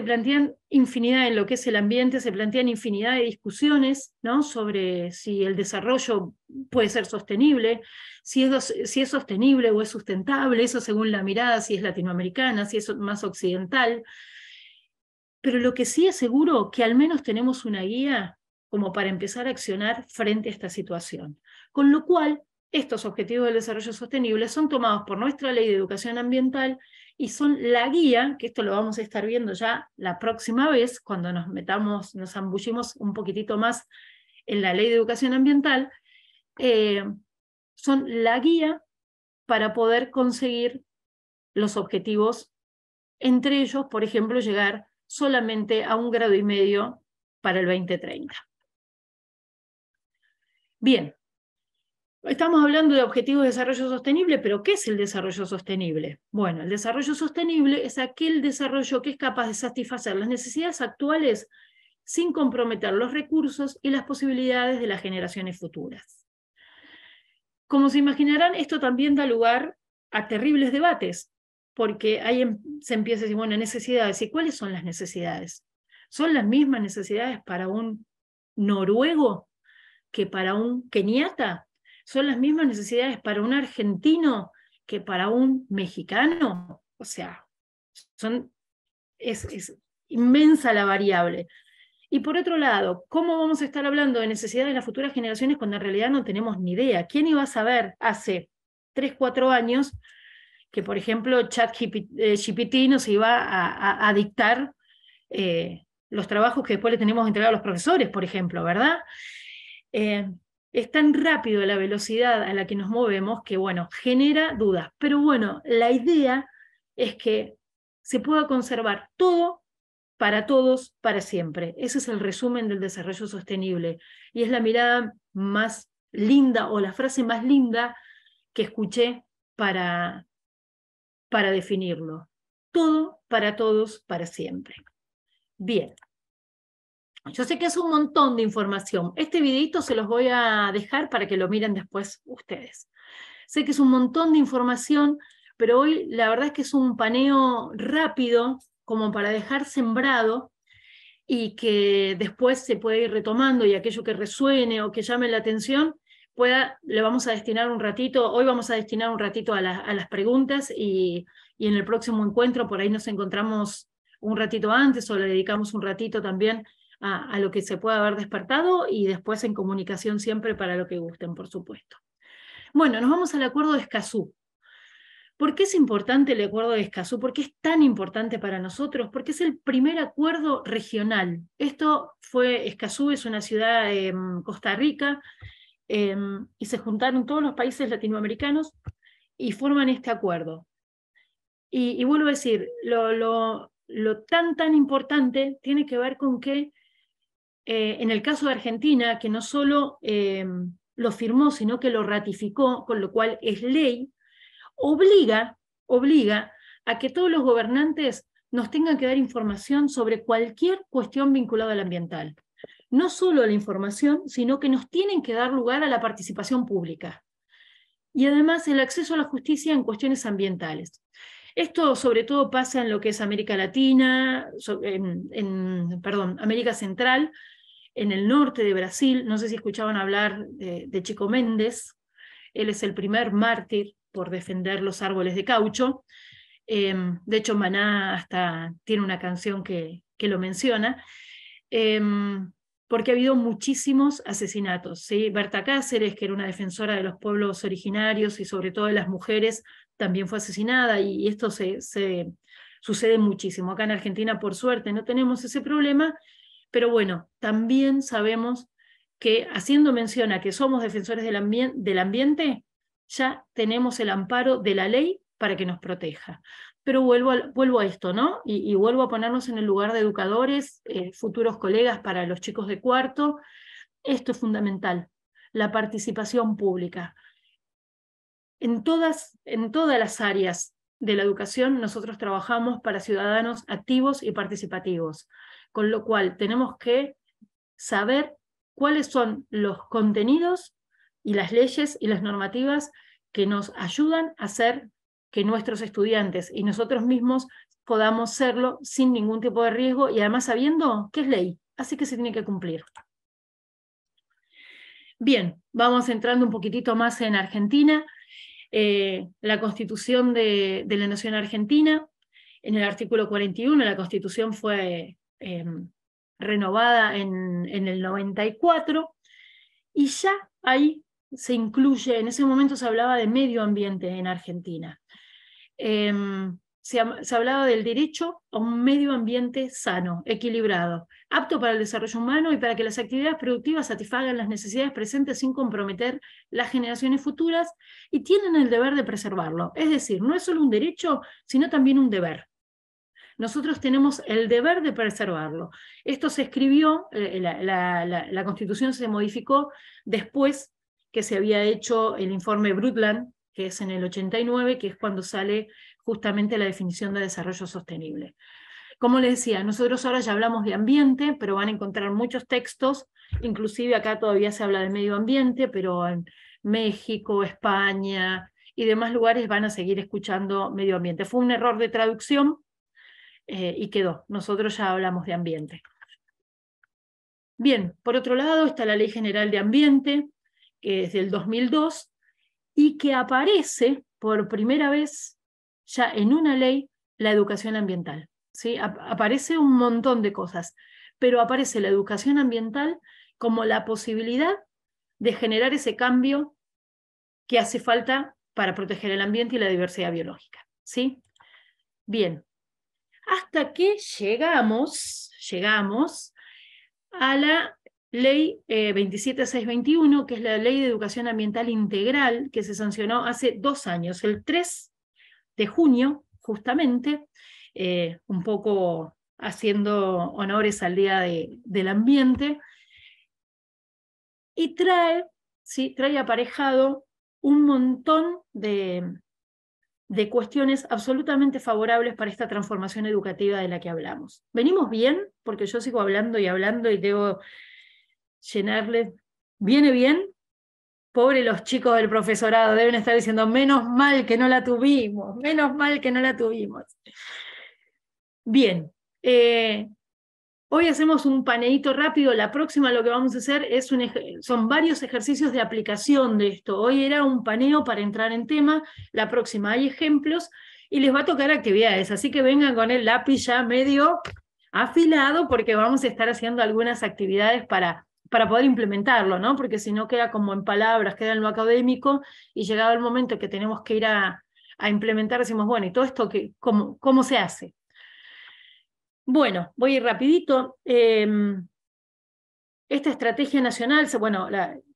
A: plantean infinidad en lo que es el ambiente, se plantean infinidad de discusiones, ¿no?, sobre si el desarrollo puede ser sostenible, si es sostenible o es sustentable, eso según la mirada, si es latinoamericana, si es más occidental. Pero lo que sí es seguro, que al menos tenemos una guía como para empezar a accionar frente a esta situación. Con lo cual, estos objetivos del desarrollo sostenible son tomados por nuestra ley de educación ambiental y son la guía, que esto lo vamos a estar viendo ya la próxima vez, cuando nos zambullimos un poquitito más en la ley de educación ambiental, son la guía para poder conseguir los objetivos, entre ellos, por ejemplo, llegar solamente a 1,5 grados para el 2030. Bien, estamos hablando de objetivos de desarrollo sostenible, pero ¿qué es el desarrollo sostenible? Bueno, el desarrollo sostenible es aquel desarrollo que es capaz de satisfacer las necesidades actuales sin comprometer los recursos y las posibilidades de las generaciones futuras. Como se imaginarán, esto también da lugar a terribles debates, porque ahí se empieza a decir, bueno, necesidades, ¿y cuáles son las necesidades? ¿Son las mismas necesidades para un noruego que para un keniata? ¿Son las mismas necesidades para un argentino que para un mexicano? O sea, es inmensa la variable. Y por otro lado, ¿cómo vamos a estar hablando de necesidades de las futuras generaciones cuando en realidad no tenemos ni idea? ¿Quién iba a saber hace 3, 4 años que, por ejemplo, ChatGPT nos iba a dictar los trabajos que después le tenemos entregado a los profesores, por ejemplo, ¿verdad? Es tan rápido la velocidad a la que nos movemos que, bueno, genera dudas. Pero bueno, la idea es que se pueda conservar todo para todos, para siempre. Ese es el resumen del desarrollo sostenible. Y es la mirada más linda, o la frase más linda que escuché para definirlo. Todo para todos, para siempre. Bien. Yo sé que es un montón de información. Este videito se los voy a dejar para que lo miren después ustedes. Sé que es un montón de información, pero hoy la verdad es que es un paneo rápido, como para dejar sembrado, y que después se puede ir retomando, y aquello que resuene o que llame la atención, le vamos a destinar un ratito, hoy vamos a destinar un ratito a las preguntas, y en el próximo encuentro por ahí nos encontramos un ratito antes, o le dedicamos un ratito también a lo que se pueda haber despertado, y después en comunicación siempre para lo que gusten, por supuesto. Bueno, nos vamos al Acuerdo de Escazú. ¿Por qué es importante el Acuerdo de Escazú? ¿Por qué es tan importante para nosotros? Porque es el primer acuerdo regional. Escazú es una ciudad en Costa Rica, y se juntaron todos los países latinoamericanos y forman este acuerdo. Y vuelvo a decir, lo tan importante tiene que ver con que, en el caso de Argentina, que no solo lo firmó, sino que lo ratificó, con lo cual es ley, obliga a que todos los gobernantes nos tengan que dar información sobre cualquier cuestión vinculada al ambiental. No solo la información, sino que nos tienen que dar lugar a la participación pública. Y además el acceso a la justicia en cuestiones ambientales. Esto sobre todo pasa en lo que es América Latina, América Central, en el norte de Brasil. No sé si escuchaban hablar de Chico Mendes. Él es el primer mártir por defender los árboles de caucho. De hecho, Maná hasta tiene una canción que lo menciona, porque ha habido muchísimos asesinatos, ¿sí? Berta Cáceres, que era una defensora de los pueblos originarios y sobre todo de las mujeres, también fue asesinada, y esto sucede muchísimo. Acá en Argentina, por suerte, no tenemos ese problema, pero bueno, también sabemos que, haciendo mención a que somos defensores del ambiente, ya tenemos el amparo de la ley para que nos proteja. Pero vuelvo a esto, ¿no? Y vuelvo a ponernos en el lugar de educadores, futuros colegas para los chicos de cuarto. Esto es fundamental, la participación pública. En todas las áreas de la educación nosotros trabajamos para ciudadanos activos y participativos. con lo cual tenemos que saber cuáles son los contenidos y las leyes y las normativas que nos ayudan a hacer que nuestros estudiantes y nosotros mismos podamos serlo sin ningún tipo de riesgo y además sabiendo que es ley, así que se tiene que cumplir. Bien, vamos entrando un poquitito más en Argentina. La Constitución de la Nación Argentina, en el artículo 41, la Constitución fue renovada en el 94, y ya ahí se incluye, en ese momento se hablaba de medio ambiente en Argentina. Se hablaba del derecho a un medio ambiente sano, equilibrado, apto para el desarrollo humano y para que las actividades productivas satisfagan las necesidades presentes sin comprometer las generaciones futuras, y tienen el deber de preservarlo. Es decir, no es solo un derecho, sino también un deber. Nosotros tenemos el deber de preservarlo. Esto se escribió, la Constitución se modificó después que se había hecho el informe Brundtland, que es en el 89, que es cuando sale justamente la definición de desarrollo sostenible. Como les decía, nosotros ahora ya hablamos de ambiente, pero van a encontrar muchos textos, inclusive acá todavía se habla de medio ambiente, pero en México, España y demás lugares van a seguir escuchando medio ambiente. Fue un error de traducción y quedó. Nosotros ya hablamos de ambiente. Bien, por otro lado está la Ley General de Ambiente, que es del 2002, y que aparece por primera vez ya en una ley la educación ambiental. ¿Sí? Aparece un montón de cosas, pero aparece la educación ambiental como la posibilidad de generar ese cambio que hace falta para proteger el ambiente y la diversidad biológica. ¿Sí? Bien, hasta que llegamos a la Ley 27621, que es la Ley de Educación Ambiental Integral, que se sancionó hace 2 años, el 3 de junio, justamente, un poco haciendo honores al Día del Ambiente, y trae aparejado un montón de cuestiones absolutamente favorables para esta transformación educativa de la que hablamos. ¿Venimos bien? Porque yo sigo hablando y hablando y debo llenarles. ¿Viene bien? Pobre los chicos del profesorado, deben estar diciendo, menos mal que no la tuvimos, menos mal que no la tuvimos. Bien, hoy hacemos un paneíto rápido. La próxima lo que vamos a hacer son varios ejercicios de aplicación de esto. Hoy era un paneo para entrar en tema, la próxima hay ejemplos y les va a tocar actividades, así que vengan con el lápiz ya medio afilado porque vamos a estar haciendo algunas actividades para poder implementarlo, ¿no? Porque si no queda como en palabras, queda en lo académico, y llegado el momento que tenemos que ir a implementar, decimos, bueno, ¿y todo esto cómo se hace? Bueno, voy a ir rapidito. Esta estrategia nacional,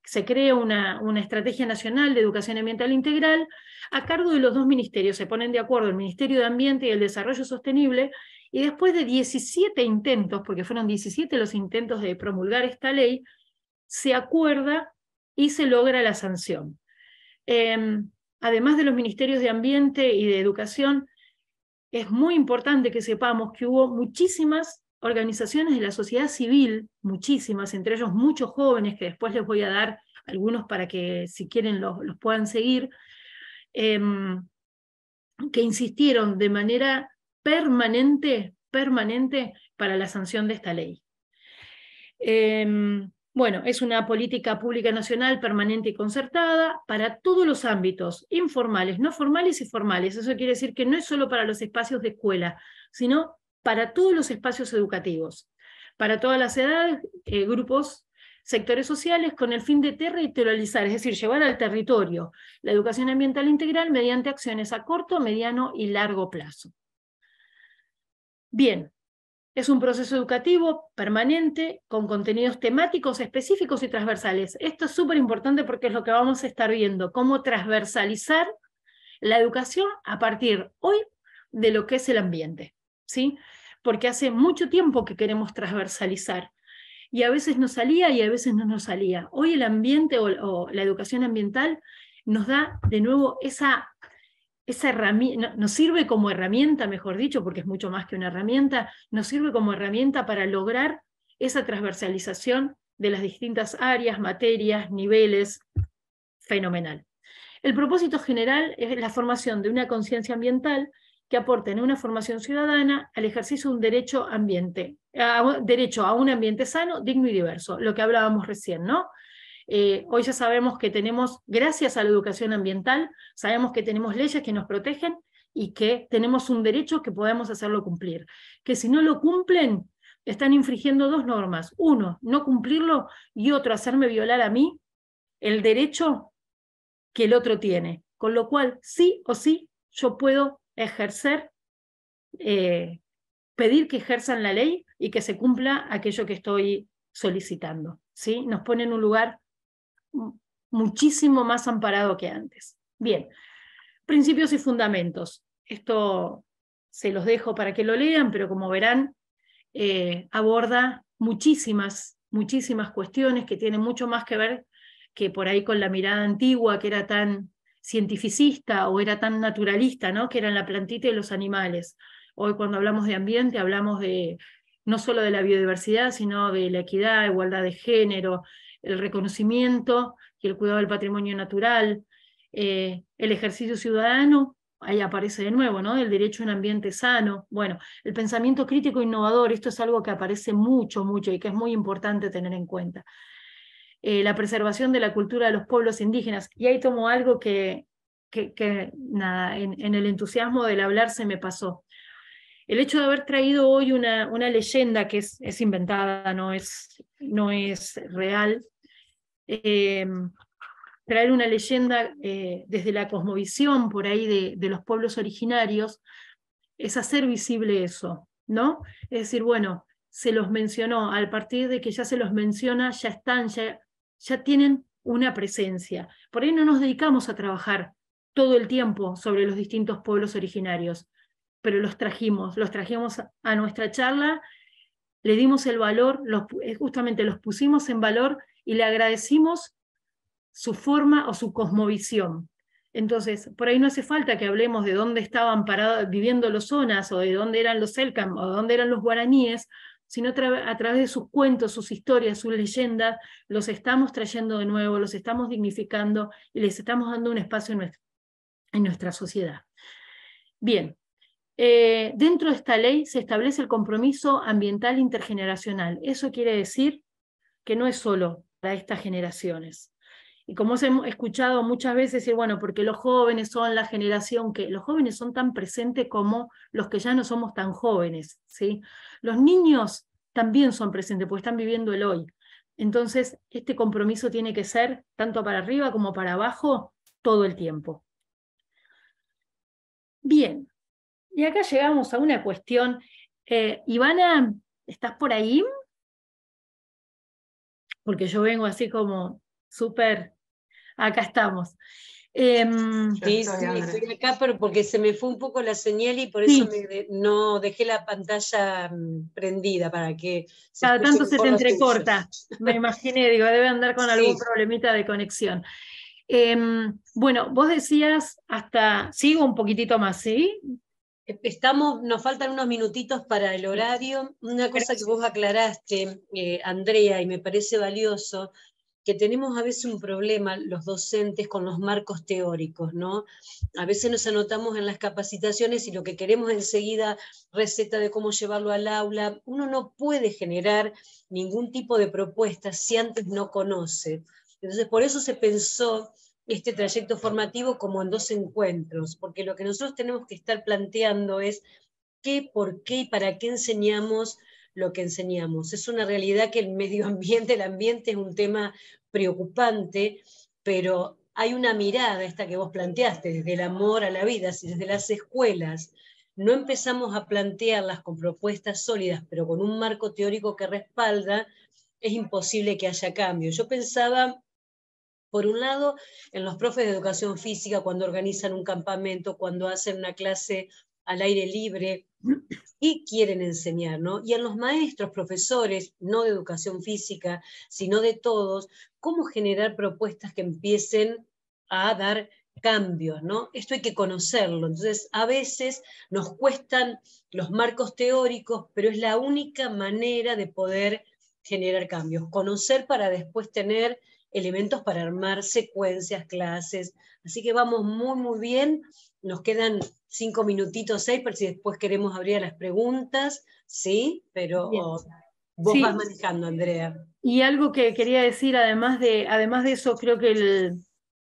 A: se crea una estrategia nacional de educación ambiental integral a cargo de los 2 ministerios. Se ponen de acuerdo el Ministerio de Ambiente y el Desarrollo Sostenible, y después de 17 intentos, porque fueron 17 los intentos de promulgar esta ley, se acuerda y se logra la sanción. Además de los ministerios de Ambiente y de Educación, es muy importante que sepamos que hubo muchísimas organizaciones de la sociedad civil, muchísimas, entre ellos muchos jóvenes, que después les voy a dar algunos para que si quieren los puedan seguir, que insistieron de manera permanente para la sanción de esta ley. Bueno, es una política pública nacional permanente y concertada para todos los ámbitos, informales, no formales y formales. Eso quiere decir que no es solo para los espacios de escuela, sino para todos los espacios educativos, para todas las edades, grupos, sectores sociales, con el fin de territorializar, es decir, llevar al territorio la educación ambiental integral mediante acciones a corto, mediano y largo plazo. Bien. Es un proceso educativo permanente, con contenidos temáticos específicos y transversales. Esto es súper importante porque es lo que vamos a estar viendo, cómo transversalizar la educación a partir hoy de lo que es el ambiente, ¿sí? Porque hace mucho tiempo que queremos transversalizar, y a veces nos salía y a veces no nos salía. Hoy el ambiente o la educación ambiental nos da de nuevo esa esa herramienta, nos sirve como herramienta, mejor dicho, porque es mucho más que una herramienta, nos sirve como herramienta para lograr esa transversalización de las distintas áreas, materias, niveles. Fenomenal. El propósito general es la formación de una conciencia ambiental que aporte en una formación ciudadana al ejercicio de un derecho a un ambiente sano, digno y diverso, lo que hablábamos recién, ¿no? Hoy ya sabemos que tenemos, gracias a la educación ambiental, sabemos que tenemos leyes que nos protegen y que tenemos un derecho que podemos hacerlo cumplir. Que si no lo cumplen, están infringiendo dos normas. Uno, no cumplirlo, y otro, hacerme violar a mí el derecho que el otro tiene. Con lo cual, sí o sí, yo puedo ejercer, pedir que ejerzan la ley y que se cumpla aquello que estoy solicitando, ¿sí? Nos pone en un lugar muchísimo más amparado que antes. Bien, principios y fundamentos. Esto se los dejo para que lo lean, pero como verán, aborda muchísimas cuestiones que tienen mucho más que ver que por ahí con la mirada antigua, que era tan cientificista o era tan naturalista, ¿no? Que eran la plantita y los animales. Hoy cuando hablamos de ambiente hablamos de no solo de la biodiversidad, sino de la equidad, igualdad de género, el reconocimiento y el cuidado del patrimonio natural, el ejercicio ciudadano, ahí aparece de nuevo, ¿no? El derecho a un ambiente sano. Bueno, el pensamiento crítico e innovador, esto es algo que aparece mucho y que es muy importante tener en cuenta. La preservación de la cultura de los pueblos indígenas, y ahí tomo algo que nada, en el entusiasmo del hablar se me pasó. El hecho de haber traído hoy una leyenda que es inventada, no es real, traer una leyenda desde la cosmovisión por ahí de los pueblos originarios, es hacer visible eso, ¿no? Es decir, bueno, se los mencionó, a partir de que ya se los menciona, ya están, ya tienen una presencia. Por ahí no nos dedicamos a trabajar todo el tiempo sobre los distintos pueblos originarios, pero los trajimos a nuestra charla, le dimos el valor, justamente los pusimos en valor y le agradecimos su forma o su cosmovisión. Entonces, por ahí no hace falta que hablemos de dónde estaban viviendo los zonas, o de dónde eran los Selkam, o de dónde eran los guaraníes, sino a través de sus cuentos, sus historias, sus leyendas, los estamos trayendo de nuevo, los estamos dignificando y les estamos dando un espacio en nuestra sociedad. Bien, dentro de esta ley se establece el compromiso ambiental intergeneracional. Eso quiere decir que no es solo para estas generaciones. Y como hemos escuchado muchas veces decir, bueno, porque los jóvenes son la generación que... Los jóvenes son tan presentes como los que ya no somos tan jóvenes, ¿sí? Los niños también son presentes, porque están viviendo el hoy. Entonces, este compromiso tiene que ser, tanto para arriba como para abajo, todo el tiempo. Bien, y acá llegamos a una cuestión. Ivana, ¿estás por ahí? Porque yo vengo así como súper... Acá estamos.
B: Sí, estoy acá, pero porque se me fue un poco la señal y por eso no dejé la pantalla prendida para que se
A: cada tanto se te
B: entrecorta.
A: Me imaginé, digo, debe andar con algún problemita de conexión. Bueno, vos decías sigo un poquitito más, ¿sí?
B: Nos faltan unos minutitos para el horario. Una cosa que vos aclaraste, Andrea, y me parece valioso, que tenemos a veces un problema los docentes con los marcos teóricos, ¿no? A veces nos anotamos en las capacitaciones y lo que queremos enseguida, receta de cómo llevarlo al aula. Uno no puede generar ningún tipo de propuesta si antes no conoce. Entonces, por eso se pensó este trayecto formativo como en 2 encuentros, porque lo que nosotros tenemos que estar planteando es qué, por qué y para qué enseñamos lo que enseñamos. Es una realidad que el medio ambiente, el ambiente es un tema preocupante, pero hay una mirada, esta que vos planteaste, desde el amor a la vida, si desde las escuelas no empezamos a plantearlas con propuestas sólidas, pero con un marco teórico que respalda, es imposible que haya cambio. Yo pensaba, por un lado, en los profes de educación física cuando organizan un campamento, cuando hacen una clase al aire libre, y quieren enseñar, ¿no? Y en los maestros, profesores, no de educación física, sino de todos, cómo generar propuestas que empiecen a dar cambios, ¿no? Esto hay que conocerlo. Entonces, a veces nos cuestan los marcos teóricos, pero es la única manera de poder generar cambios. Conocer para después tener elementos para armar secuencias, clases. Así que vamos muy, muy bien. Nos quedan 5 minutitos, 6, por si después queremos abrir a las preguntas, ¿sí? Pero
A: Bien.
B: vos
A: Sí.
B: vas manejando, Andrea.
A: Y algo que quería decir, además de eso, creo que,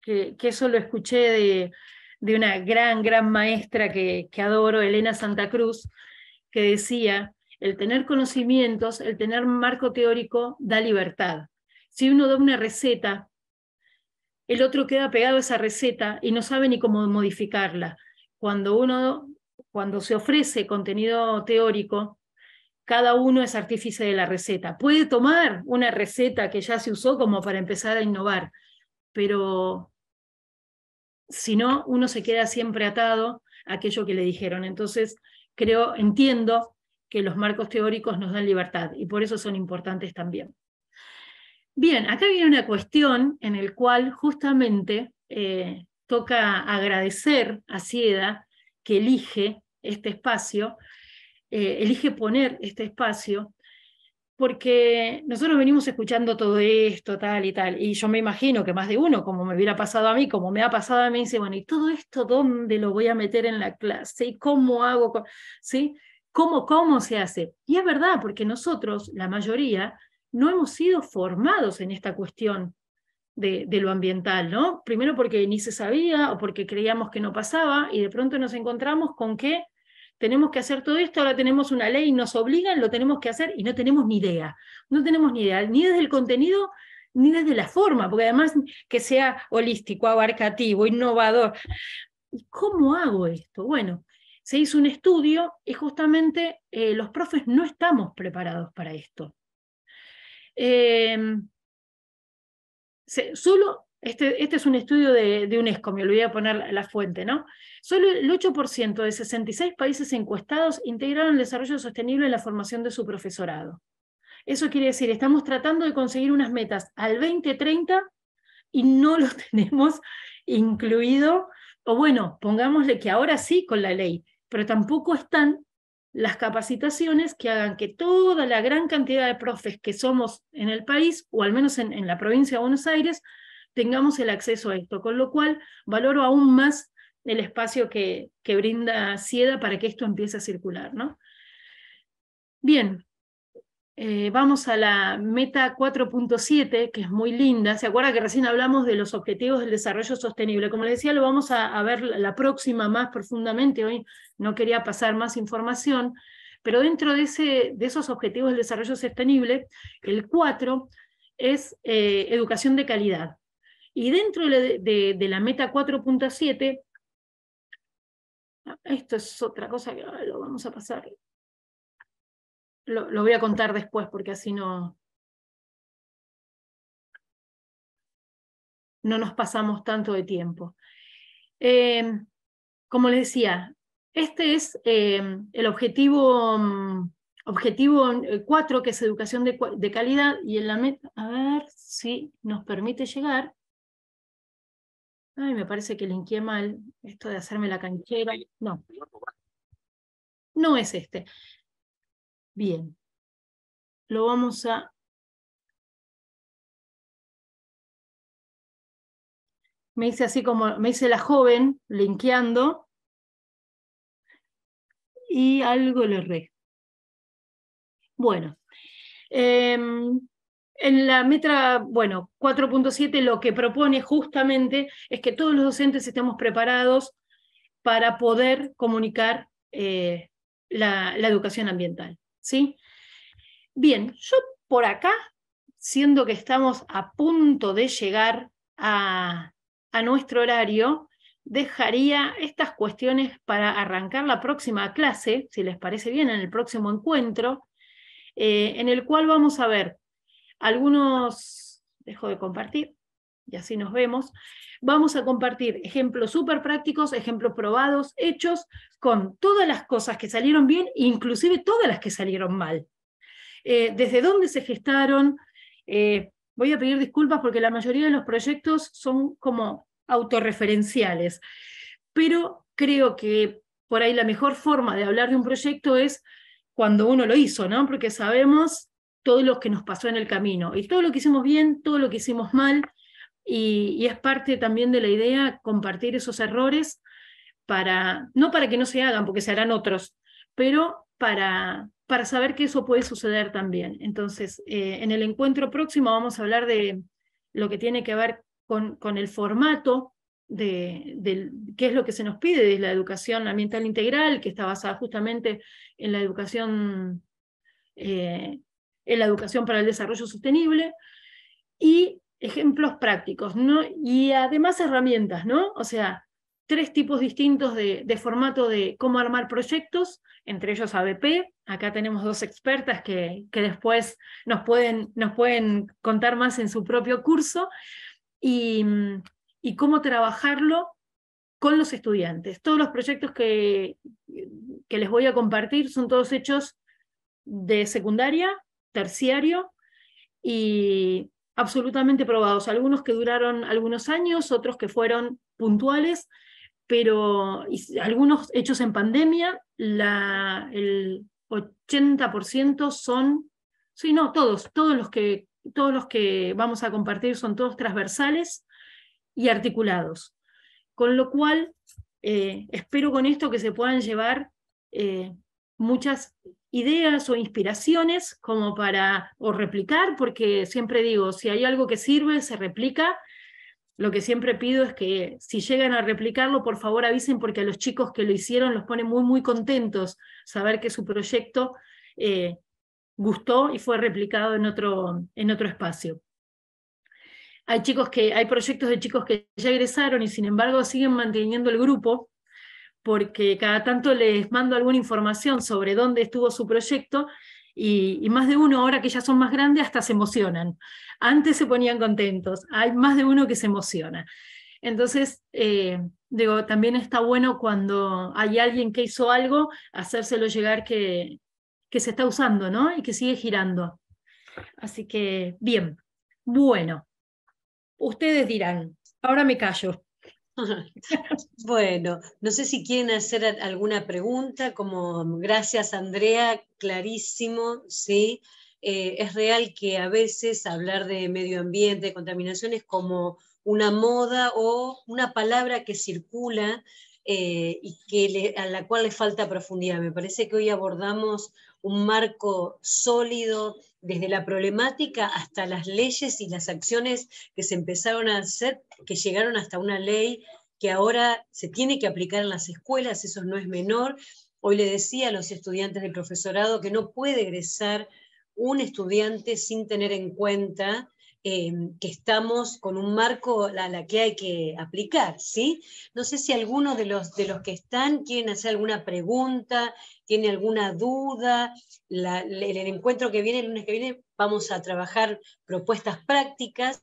A: que eso lo escuché de una gran maestra que adoro, Elena Santa Cruz, que decía, el tener conocimientos, el tener marco teórico, da libertad. Si uno da una receta, el otro queda pegado a esa receta y no sabe ni cómo modificarla. Cuando se ofrece contenido teórico, cada uno es artífice de la receta. Puede tomar una receta que ya se usó como para empezar a innovar, pero si no, uno se queda siempre atado a aquello que le dijeron. Entonces, entiendo que los marcos teóricos nos dan libertad y por eso son importantes también. Bien, acá viene una cuestión en la cual justamente toca agradecer a Sieda que elige este espacio, elige poner este espacio, porque nosotros venimos escuchando todo esto, tal y tal, y yo me imagino que más de uno, como me hubiera pasado a mí, como me ha pasado a mí, dice, bueno, ¿y todo esto dónde lo voy a meter en la clase? ¿Y cómo hago? ¿Sí? ¿Cómo se hace? Y es verdad, porque nosotros, la mayoría, no hemos sido formados en esta cuestión de lo ambiental, ¿no? Primero porque ni se sabía o porque creíamos que no pasaba, y de pronto nos encontramos con que tenemos que hacer todo esto, ahora tenemos una ley, nos obligan, lo tenemos que hacer y no tenemos ni idea. No tenemos ni idea, ni desde el contenido, ni desde la forma, porque además que sea holístico, abarcativo, innovador. ¿Cómo hago esto? Bueno, se hizo un estudio y justamente los profes no estamos preparados para esto. Solo, este es un estudio de UNESCO, me olvidé de poner la fuente, ¿no? Solo el 8% de 66 países encuestados integraron el desarrollo sostenible en la formación de su profesorado. Eso quiere decir, estamos tratando de conseguir unas metas al 2030 y no lo tenemos incluido, o bueno, pongámosle que ahora sí con la ley, pero tampoco están las capacitaciones que hagan que toda la gran cantidad de profes que somos en el país, o al menos en la provincia de Buenos Aires, tengamos el acceso a esto, con lo cual valoro aún más el espacio que brinda Sieda para que esto empiece a circular, ¿no? Bien, vamos a la meta 4.7, que es muy linda. ¿Se acuerda que recién hablamos de los objetivos del desarrollo sostenible? Como les decía, lo vamos a ver la próxima más profundamente. Hoy no quería pasar más información, pero dentro de esos objetivos del desarrollo sostenible, el 4 es educación de calidad. Y dentro de la meta 4.7, esto es otra cosa que lo vamos a pasar. Lo voy a contar después porque así no nos pasamos tanto de tiempo. Como les decía, este es el objetivo 4, que es educación de calidad, y en la meta, a ver si nos permite llegar. Ay, me parece que linkeé mal esto de hacerme la canchera. No. No es este. Bien. Lo vamos a... Me hice así como, me hice la joven, linkeando, y algo le erré. Bueno. En la meta, bueno, 4.7 lo que propone justamente es que todos los docentes estemos preparados para poder comunicar la educación ambiental, ¿sí? Bien, yo por acá, siendo que estamos a punto de llegar a nuestro horario, dejaría estas cuestiones para arrancar la próxima clase, si les parece bien, en el próximo encuentro, en el cual vamos a ver algunos, dejo de compartir, y así nos vemos. Vamos a compartir ejemplos súper prácticos, ejemplos probados, hechos, con todas las cosas que salieron bien, inclusive todas las que salieron mal. Desde dónde se gestaron, voy a pedir disculpas porque la mayoría de los proyectos son como autorreferenciales. Pero creo que por ahí la mejor forma de hablar de un proyecto es cuando uno lo hizo, ¿no? Porque sabemos todo lo que nos pasó en el camino, y todo lo que hicimos bien, todo lo que hicimos mal, y es parte también de la idea compartir esos errores, no para que no se hagan, porque se harán otros, pero para saber que eso puede suceder también. Entonces, en el encuentro próximo vamos a hablar de lo que tiene que ver con el formato, de qué es lo que se nos pide de la educación ambiental integral, que está basada justamente en la educación para el desarrollo sostenible, y ejemplos prácticos, ¿no? Y además herramientas, ¿no? O sea, 3 tipos distintos de formato de cómo armar proyectos, entre ellos ABP. Acá tenemos 2 expertas que después nos pueden contar más en su propio curso, y cómo trabajarlo con los estudiantes. Todos los proyectos que les voy a compartir son todos hechos de secundaria, terciario, y absolutamente probados. Algunos que duraron algunos años, otros que fueron puntuales, pero algunos hechos en pandemia. El 80% son, sí, no, todos los que vamos a compartir son todos transversales y articulados. Con lo cual, espero con esto que se puedan llevar muchas ideas o inspiraciones como o replicar, porque siempre digo, si hay algo que sirve, se replica. Lo que siempre pido es que si llegan a replicarlo, por favor avisen, porque a los chicos que lo hicieron los pone muy, muy contentos saber que su proyecto gustó y fue replicado en otro espacio. Hay proyectos de chicos que ya egresaron y sin embargo siguen manteniendo el grupo, porque cada tanto les mando alguna información sobre dónde estuvo su proyecto, y más de uno, ahora que ya son más grandes, hasta se emocionan. Antes se ponían contentos, hay más de uno que se emociona. Entonces, digo, también está bueno cuando hay alguien que hizo algo, hacérselo llegar que se está usando, ¿no? Y que sigue girando. Así que, bien. Bueno, ustedes dirán, ahora me callo.
B: Bueno, no sé si quieren hacer alguna pregunta, como gracias Andrea, clarísimo, ¿sí? Es real que a veces hablar de medio ambiente, de contaminación, es como una moda o una palabra que circula y a la cual le falta profundidad. Me parece que hoy abordamos un marco sólido desde la problemática hasta las leyes y las acciones que se empezaron a hacer, que llegaron hasta una ley que ahora se tiene que aplicar en las escuelas. Eso no es menor. Hoy le decía a los estudiantes del profesorado que no puede egresar un estudiante sin tener en cuenta que estamos con un marco a la que hay que aplicar, ¿sí? No sé si alguno de los que están quieren hacer alguna pregunta, tiene alguna duda. El encuentro que viene, el lunes que viene, vamos a trabajar propuestas prácticas.